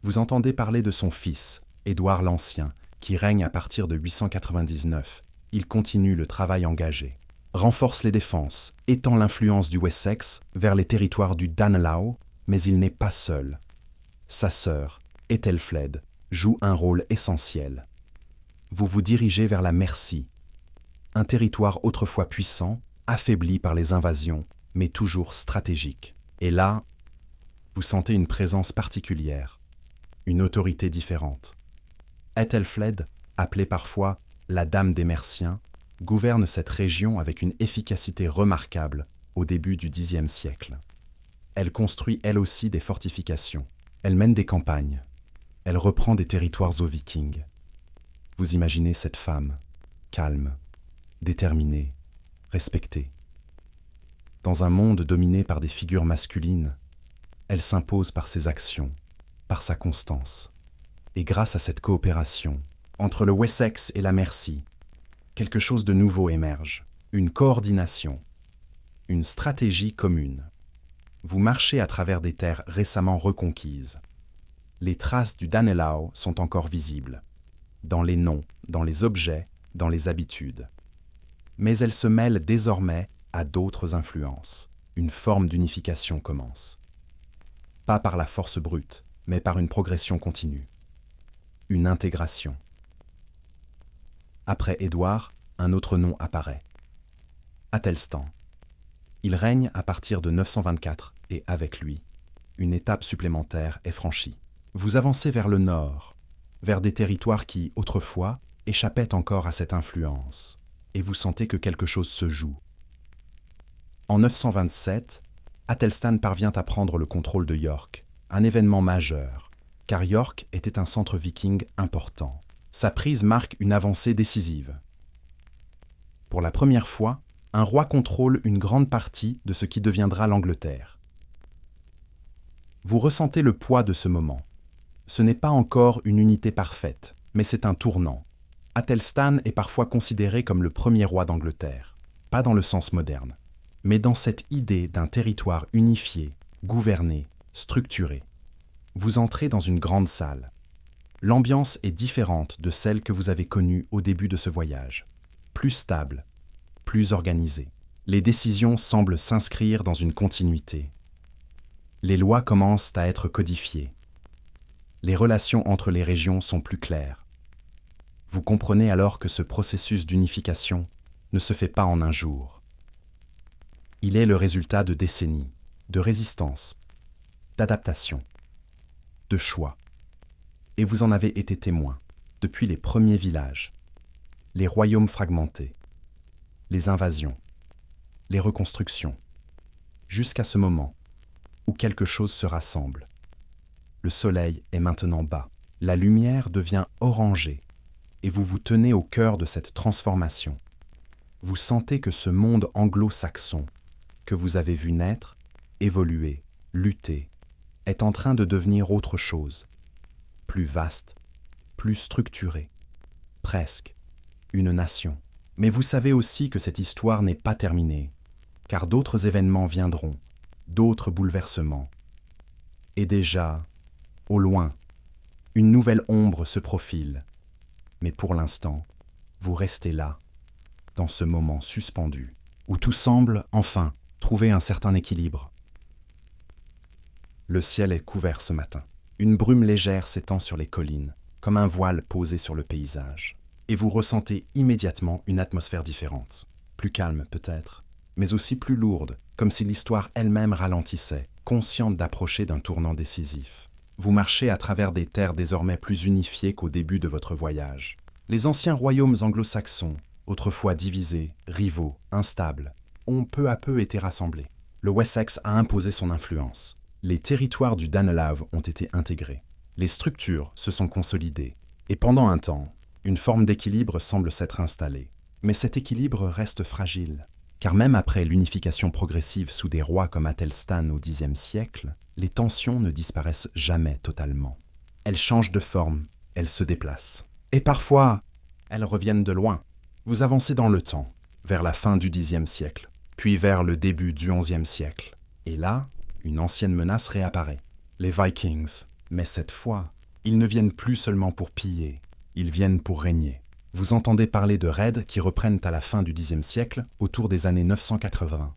Vous entendez parler de son fils, Édouard l'Ancien, qui règne à partir de 899. Il continue le travail engagé, renforce les défenses, étend l'influence du Wessex vers les territoires du Danelaw, mais il n'est pas seul. Sa sœur, Æthelflæd, joue un rôle essentiel. Vous vous dirigez vers la Mercie, un territoire autrefois puissant, affaibli par les invasions, mais toujours stratégique. Et là, vous sentez une présence particulière, une autorité différente. Æthelflæd, appelée parfois la Dame des Merciens, gouverne cette région avec une efficacité remarquable au début du Xe siècle. Elle construit elle aussi des fortifications. Elle mène des campagnes. Elle reprend des territoires aux Vikings. Vous imaginez cette femme, calme, déterminée, respectée. Dans un monde dominé par des figures masculines, elle s'impose par ses actions, par sa constance. Et grâce à cette coopération, entre le Wessex et la Mercie, quelque chose de nouveau émerge, une coordination, une stratégie commune. Vous marchez à travers des terres récemment reconquises. Les traces du Danelaw sont encore visibles, dans les noms, dans les objets, dans les habitudes. Mais elles se mêlent désormais à d'autres influences. Une forme d'unification commence. Pas par la force brute, mais par une progression continue. Une intégration. Après Édouard, un autre nom apparaît. Æthelstan. Il règne à partir de 924 et avec lui, une étape supplémentaire est franchie. Vous avancez vers le nord, vers des territoires qui, autrefois, échappaient encore à cette influence, et vous sentez que quelque chose se joue. En 927, Æthelstan parvient à prendre le contrôle de York, un événement majeur, car York était un centre viking important. Sa prise marque une avancée décisive. Pour la première fois, un roi contrôle une grande partie de ce qui deviendra l'Angleterre. Vous ressentez le poids de ce moment. Ce n'est pas encore une unité parfaite, mais c'est un tournant. Æthelstan est parfois considéré comme le premier roi d'Angleterre, pas dans le sens moderne, mais dans cette idée d'un territoire unifié, gouverné, structuré. Vous entrez dans une grande salle. L'ambiance est différente de celle que vous avez connue au début de ce voyage. Plus stable, plus organisée. Les décisions semblent s'inscrire dans une continuité. Les lois commencent à être codifiées. Les relations entre les régions sont plus claires. Vous comprenez alors que ce processus d'unification ne se fait pas en un jour. Il est le résultat de décennies, de résistance, d'adaptation, de choix. Et vous en avez été témoin, depuis les premiers villages, les royaumes fragmentés, les invasions, les reconstructions, jusqu'à ce moment où quelque chose se rassemble. Le soleil est maintenant bas, la lumière devient orangée, et vous vous tenez au cœur de cette transformation. Vous sentez que ce monde anglo-saxon, que vous avez vu naître, évoluer, lutter, est en train de devenir autre chose, plus vaste, plus structuré, presque une nation. Mais vous savez aussi que cette histoire n'est pas terminée, car d'autres événements viendront, d'autres bouleversements. Et déjà, au loin, une nouvelle ombre se profile. Mais pour l'instant, vous restez là, dans ce moment suspendu, où tout semble, enfin, trouver un certain équilibre. Le ciel est couvert ce matin. Une brume légère s'étend sur les collines, comme un voile posé sur le paysage. Et vous ressentez immédiatement une atmosphère différente. Plus calme peut-être, mais aussi plus lourde, comme si l'histoire elle-même ralentissait, consciente d'approcher d'un tournant décisif. Vous marchez à travers des terres désormais plus unifiées qu'au début de votre voyage. Les anciens royaumes anglo-saxons, autrefois divisés, rivaux, instables, ont peu à peu été rassemblés. Le Wessex a imposé son influence. Les territoires du Danelaw ont été intégrés. Les structures se sont consolidées. Et pendant un temps, une forme d'équilibre semble s'être installée. Mais cet équilibre reste fragile. Car même après l'unification progressive sous des rois comme Athelstan au Xe siècle, les tensions ne disparaissent jamais totalement. Elles changent de forme, elles se déplacent. Et parfois, elles reviennent de loin. Vous avancez dans le temps, vers la fin du Xe siècle, puis vers le début du XIe siècle. Et là, une ancienne menace réapparaît. Les Vikings. Mais cette fois, ils ne viennent plus seulement pour piller, ils viennent pour régner. Vous entendez parler de raids qui reprennent à la fin du Xe siècle, autour des années 980.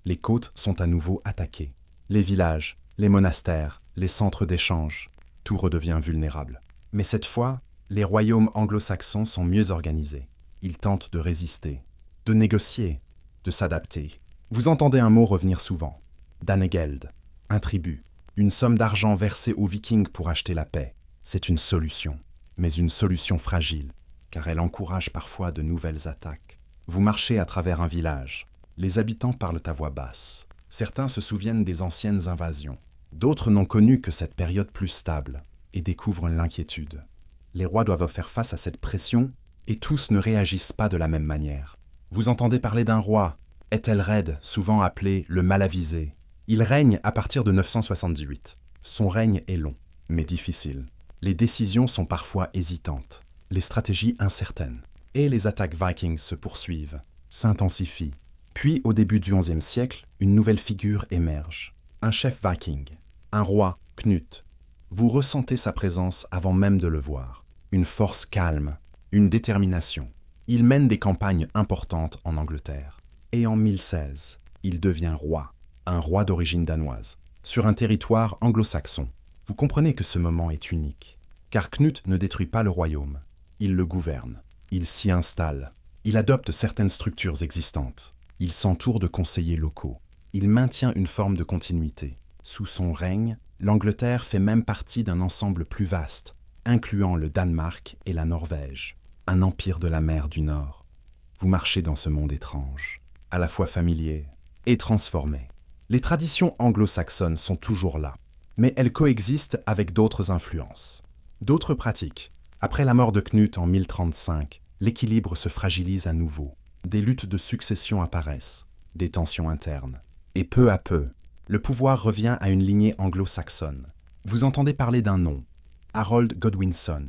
Les côtes sont à nouveau attaquées. Les villages, les monastères, les centres d'échange, tout redevient vulnérable. Mais cette fois, les royaumes anglo-saxons sont mieux organisés. Ils tentent de résister, de négocier, de s'adapter. Vous entendez un mot revenir souvent. Danegeld, un tribut, une somme d'argent versée aux Vikings pour acheter la paix. C'est une solution, mais une solution fragile, car elle encourage parfois de nouvelles attaques. Vous marchez à travers un village. Les habitants parlent à voix basse. Certains se souviennent des anciennes invasions. D'autres n'ont connu que cette période plus stable et découvrent l'inquiétude. Les rois doivent faire face à cette pression et tous ne réagissent pas de la même manière. Vous entendez parler d'un roi, Ethelred, souvent appelé le Malavisé. Il règne à partir de 978. Son règne est long, mais difficile. Les décisions sont parfois hésitantes, les stratégies incertaines. Et les attaques vikings se poursuivent, s'intensifient. Puis, au début du XIe siècle, une nouvelle figure émerge. Un chef viking, un roi, Knut. Vous ressentez sa présence avant même de le voir. Une force calme, une détermination. Il mène des campagnes importantes en Angleterre. Et en 1016, il devient roi, un roi d'origine danoise, sur un territoire anglo-saxon. Vous comprenez que ce moment est unique, car Knut ne détruit pas le royaume. Il le gouverne, il s'y installe, il adopte certaines structures existantes, il s'entoure de conseillers locaux, il maintient une forme de continuité. Sous son règne, l'Angleterre fait même partie d'un ensemble plus vaste, incluant le Danemark et la Norvège, un empire de la mer du Nord. Vous marchez dans ce monde étrange, à la fois familier et transformé. Les traditions anglo-saxonnes sont toujours là, mais elles coexistent avec d'autres influences, d'autres pratiques. Après la mort de Knut en 1035, l'équilibre se fragilise à nouveau. Des luttes de succession apparaissent, des tensions internes. Et peu à peu, le pouvoir revient à une lignée anglo-saxonne. Vous entendez parler d'un nom, Harold Godwinson,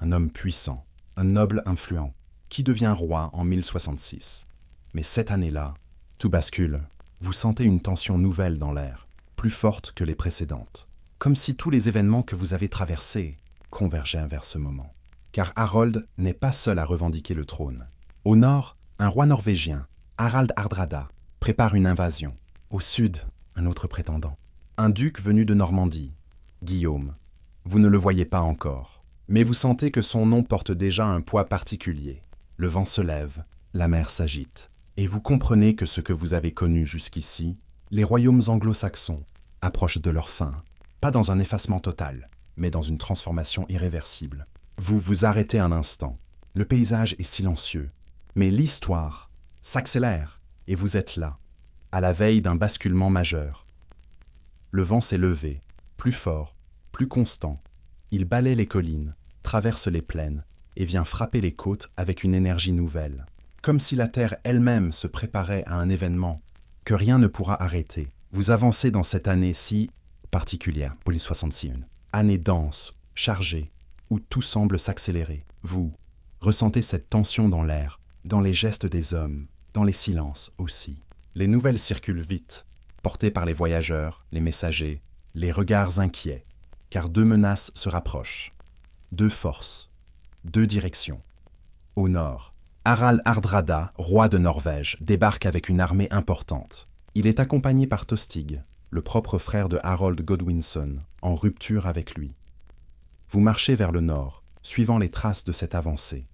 un homme puissant, un noble influent, qui devient roi en 1066. Mais cette année-là, tout bascule. Vous sentez une tension nouvelle dans l'air, plus forte que les précédentes. Comme si tous les événements que vous avez traversés convergeaient vers ce moment. Car Harold n'est pas seul à revendiquer le trône. Au nord, un roi norvégien, Harald Hardrada, prépare une invasion. Au sud, un autre prétendant. Un duc venu de Normandie, Guillaume. Vous ne le voyez pas encore, mais vous sentez que son nom porte déjà un poids particulier. Le vent se lève, la mer s'agite. Et vous comprenez que ce que vous avez connu jusqu'ici, les royaumes anglo-saxons, approchent de leur fin, pas dans un effacement total, mais dans une transformation irréversible. Vous vous arrêtez un instant, le paysage est silencieux, mais l'histoire s'accélère et vous êtes là, à la veille d'un basculement majeur. Le vent s'est levé, plus fort, plus constant. Il balaie les collines, traverse les plaines et vient frapper les côtes avec une énergie nouvelle. comme si la Terre elle-même se préparait à un événement que rien ne pourra arrêter. Vous avancez dans cette année si particulière, pour les 61. Année dense, chargée, où tout semble s'accélérer. Vous ressentez cette tension dans l'air, dans les gestes des hommes, dans les silences aussi. Les nouvelles circulent vite, portées par les voyageurs, les messagers, les regards inquiets, car deux menaces se rapprochent. Deux forces, deux directions. Au nord, Harald Hardrada, roi de Norvège, débarque avec une armée importante. Il est accompagné par Tostig, le propre frère de Harold Godwinson, en rupture avec lui. Vous marchez vers le nord, suivant les traces de cette avancée.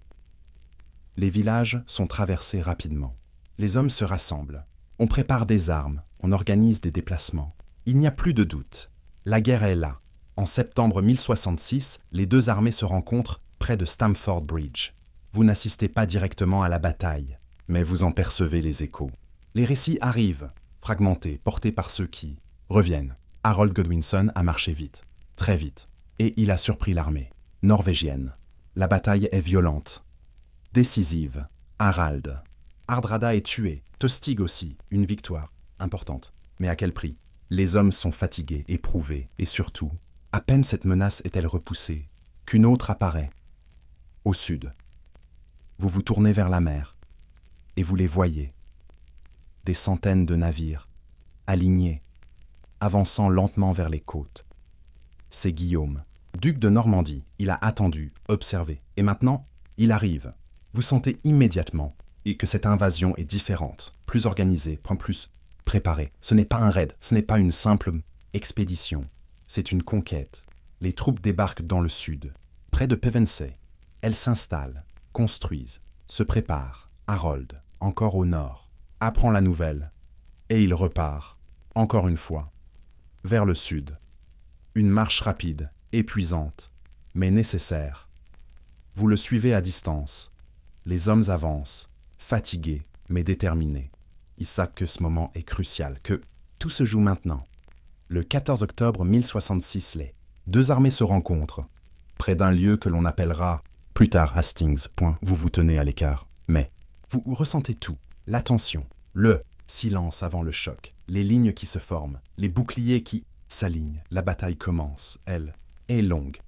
Les villages sont traversés rapidement. Les hommes se rassemblent. On prépare des armes, on organise des déplacements. Il n'y a plus de doute. La guerre est là. En septembre 1066, les deux armées se rencontrent près de Stamford Bridge. Vous n'assistez pas directement à la bataille, mais vous en percevez les échos. Les récits arrivent, fragmentés, portés par ceux qui reviennent. Harold Godwinson a marché vite, très vite, et il a surpris l'armée norvégienne. La bataille est violente, décisive. Harald Hardrada est tué, Tostig aussi, une victoire importante. Mais à quel prix? Les hommes sont fatigués, éprouvés, et surtout, à peine cette menace est-elle repoussée, qu'une autre apparaît. Au sud, vous vous tournez vers la mer, et vous les voyez. Des centaines de navires, alignés, avançant lentement vers les côtes. C'est Guillaume, duc de Normandie. Il a attendu, observé, et maintenant, il arrive. Vous sentez immédiatement que cette invasion est différente, plus organisée, plus préparée. Ce n'est pas un raid, ce n'est pas une simple expédition, c'est une conquête. Les troupes débarquent dans le sud, près de Pevensey. Elles s'installent, construisent, se préparent. Harold, encore au nord, apprend la nouvelle, et il repart, encore une fois, vers le sud. Une marche rapide, épuisante, mais nécessaire. Vous le suivez à distance. Les hommes avancent, fatigués, mais déterminés. Ils savent que ce moment est crucial, que tout se joue maintenant. Le 14 octobre 1066, les deux armées se rencontrent, près d'un lieu que l'on appellera plus tard Hastings. Vous vous tenez à l'écart, mais vous ressentez tout, la tension, le silence avant le choc, les lignes qui se forment, les boucliers qui s'alignent. La bataille commence, elle est longue,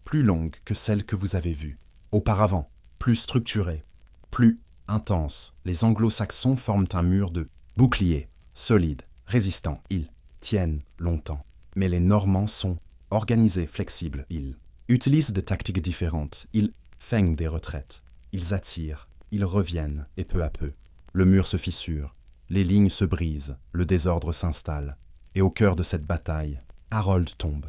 plus longue que celle que vous avez vue. Auparavant, plus structurée, plus intense. Les anglo-saxons forment un mur de boucliers, solides, résistants. Ils tiennent longtemps. Mais les Normands sont organisés, flexibles. Ils utilisent des tactiques différentes. Ils feignent des retraites. Ils attirent, ils reviennent, et peu à peu, le mur se fissure, les lignes se brisent, le désordre s'installe. Et au cœur de cette bataille, Harold tombe.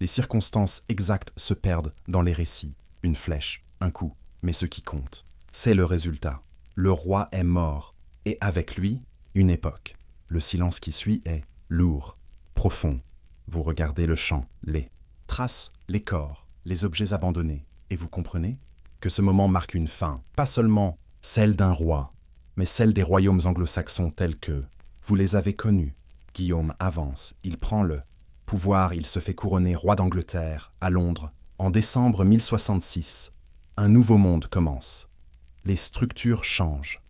Les circonstances exactes se perdent dans les récits. Une flèche, un coup, mais ce qui compte, c'est le résultat. Le roi est mort, et avec lui, une époque. Le silence qui suit est lourd, profond. Vous regardez le champ, les traces, les corps, les objets abandonnés, et vous comprenez que ce moment marque une fin, pas seulement celle d'un roi, mais celle des royaumes anglo-saxons tels que vous les avez connus. Guillaume avance, il prend le pouvoir, il se fait couronner roi d'Angleterre à Londres. En décembre 1066, un nouveau monde commence. Les structures changent,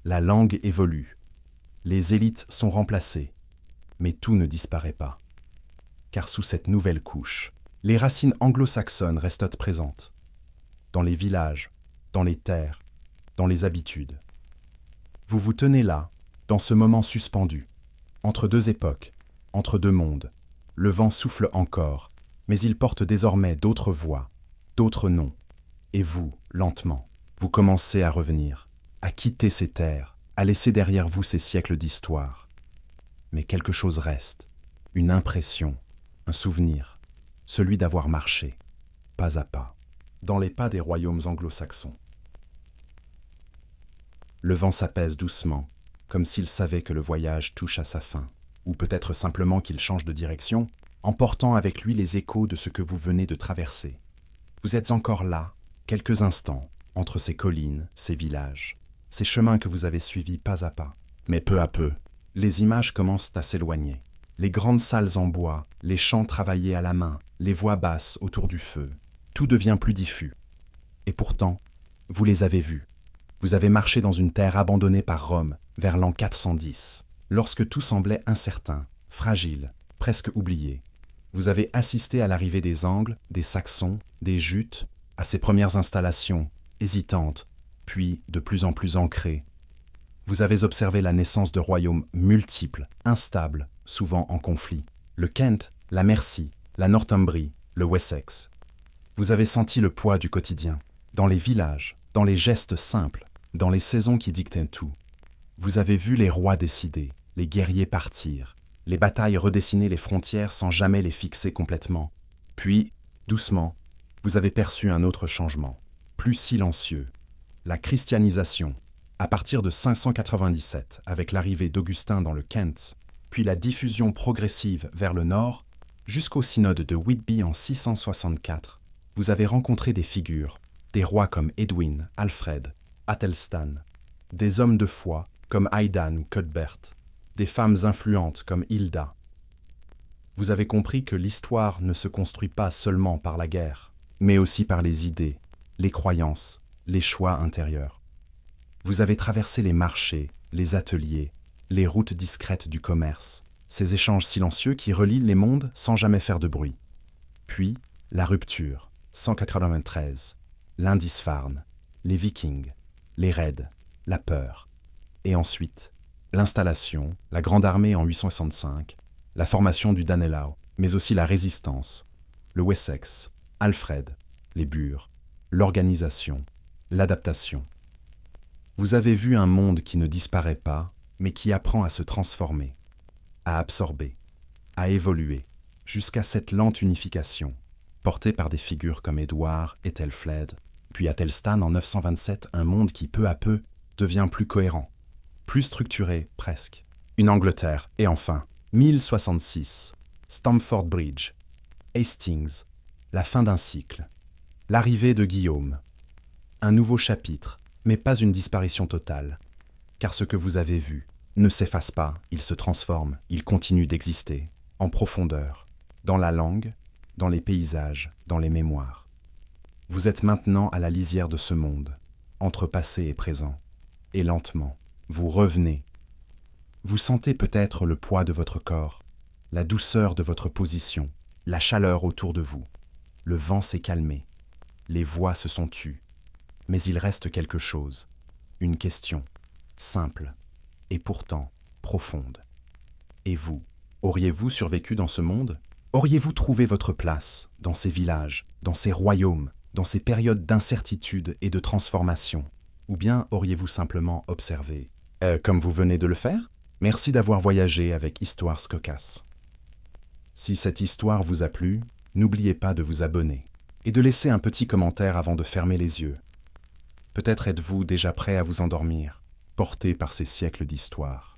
la langue évolue, les élites sont remplacées, mais tout ne disparaît pas. Car sous cette nouvelle couche, les racines anglo-saxonnes restent présentes, dans les villages, dans les terres, dans les habitudes. Vous vous tenez là, dans ce moment suspendu, entre deux époques, entre deux mondes. Le vent souffle encore, mais il porte désormais d'autres voix, d'autres noms. Et vous, lentement, vous commencez à revenir, à quitter ces terres, à laisser derrière vous ces siècles d'histoire. Mais quelque chose reste, une impression, un souvenir, celui d'avoir marché, pas à pas, dans les pas des royaumes anglo-saxons. Le vent s'apaise doucement, comme s'il savait que le voyage touche à sa fin, ou peut-être simplement qu'il change de direction, emportant avec lui les échos de ce que vous venez de traverser. Vous êtes encore là, quelques instants, entre ces collines, ces villages, ces chemins que vous avez suivis pas à pas. Mais peu à peu, les images commencent à s'éloigner. Les grandes salles en bois, les champs travaillés à la main, les voix basses autour du feu, tout devient plus diffus. Et pourtant, vous les avez vus. Vous avez marché dans une terre abandonnée par Rome vers l'an 410, lorsque tout semblait incertain, fragile, presque oublié. Vous avez assisté à l'arrivée des Angles, des Saxons, des Jutes, à ces premières installations, hésitantes, puis de plus en plus ancrées. Vous avez observé la naissance de royaumes multiples, instables, souvent en conflit. Le Kent, la Mercie, la Northumbrie, le Wessex. Vous avez senti le poids du quotidien, dans les villages, dans les gestes simples, dans les saisons qui dictaient tout. Vous avez vu les rois décider, les guerriers partir, les batailles redessiner les frontières sans jamais les fixer complètement. Puis, doucement, vous avez perçu un autre changement, plus silencieux, la christianisation, à partir de 597, avec l'arrivée d'Augustin dans le Kent, puis la diffusion progressive vers le nord, jusqu'au synode de Whitby en 664, vous avez rencontré des figures, des rois comme Edwin, Alfred, Athelstan, des hommes de foi comme Aidan ou Cuthbert, des femmes influentes comme Hilda. Vous avez compris que l'histoire ne se construit pas seulement par la guerre, mais aussi par les idées, les croyances, les choix intérieurs. Vous avez traversé les marchés, les ateliers, les routes discrètes du commerce, ces échanges silencieux qui relient les mondes sans jamais faire de bruit. Puis, la rupture, 193, l'Indisfarne, les Vikings, les raids, la peur. Et ensuite, l'installation, la Grande Armée en 865, la formation du Danelaw, mais aussi la résistance, le Wessex, Alfred, les Bures, l'organisation, l'adaptation. Vous avez vu un monde qui ne disparaît pas, mais qui apprend à se transformer, à absorber, à évoluer, jusqu'à cette lente unification, portée par des figures comme Édouard, Ethelflaed, puis Athelstan en 927, un monde qui peu à peu devient plus cohérent, plus structuré presque. Une Angleterre, et enfin, 1066, Stamford Bridge, Hastings, la fin d'un cycle, l'arrivée de Guillaume, un nouveau chapitre, mais pas une disparition totale, car ce que vous avez vu ne s'efface pas, il se transforme, il continue d'exister, en profondeur, dans la langue, dans les paysages, dans les mémoires. Vous êtes maintenant à la lisière de ce monde, entre passé et présent, et lentement, vous revenez. Vous sentez peut-être le poids de votre corps, la douceur de votre position, la chaleur autour de vous. Le vent s'est calmé, les voix se sont tues, mais il reste quelque chose, une question, simple, et pourtant profonde. Et vous, auriez-vous survécu dans ce monde ? Auriez-vous trouvé votre place dans ces villages, dans ces royaumes, dans ces périodes d'incertitude et de transformation ? Ou bien auriez-vous simplement observé, comme vous venez de le faire ? Merci d'avoir voyagé avec Histoires Cocasses. Si cette histoire vous a plu, n'oubliez pas de vous abonner et de laisser un petit commentaire avant de fermer les yeux. Peut-être êtes-vous déjà prêt à vous endormir, porté par ces siècles d'histoire.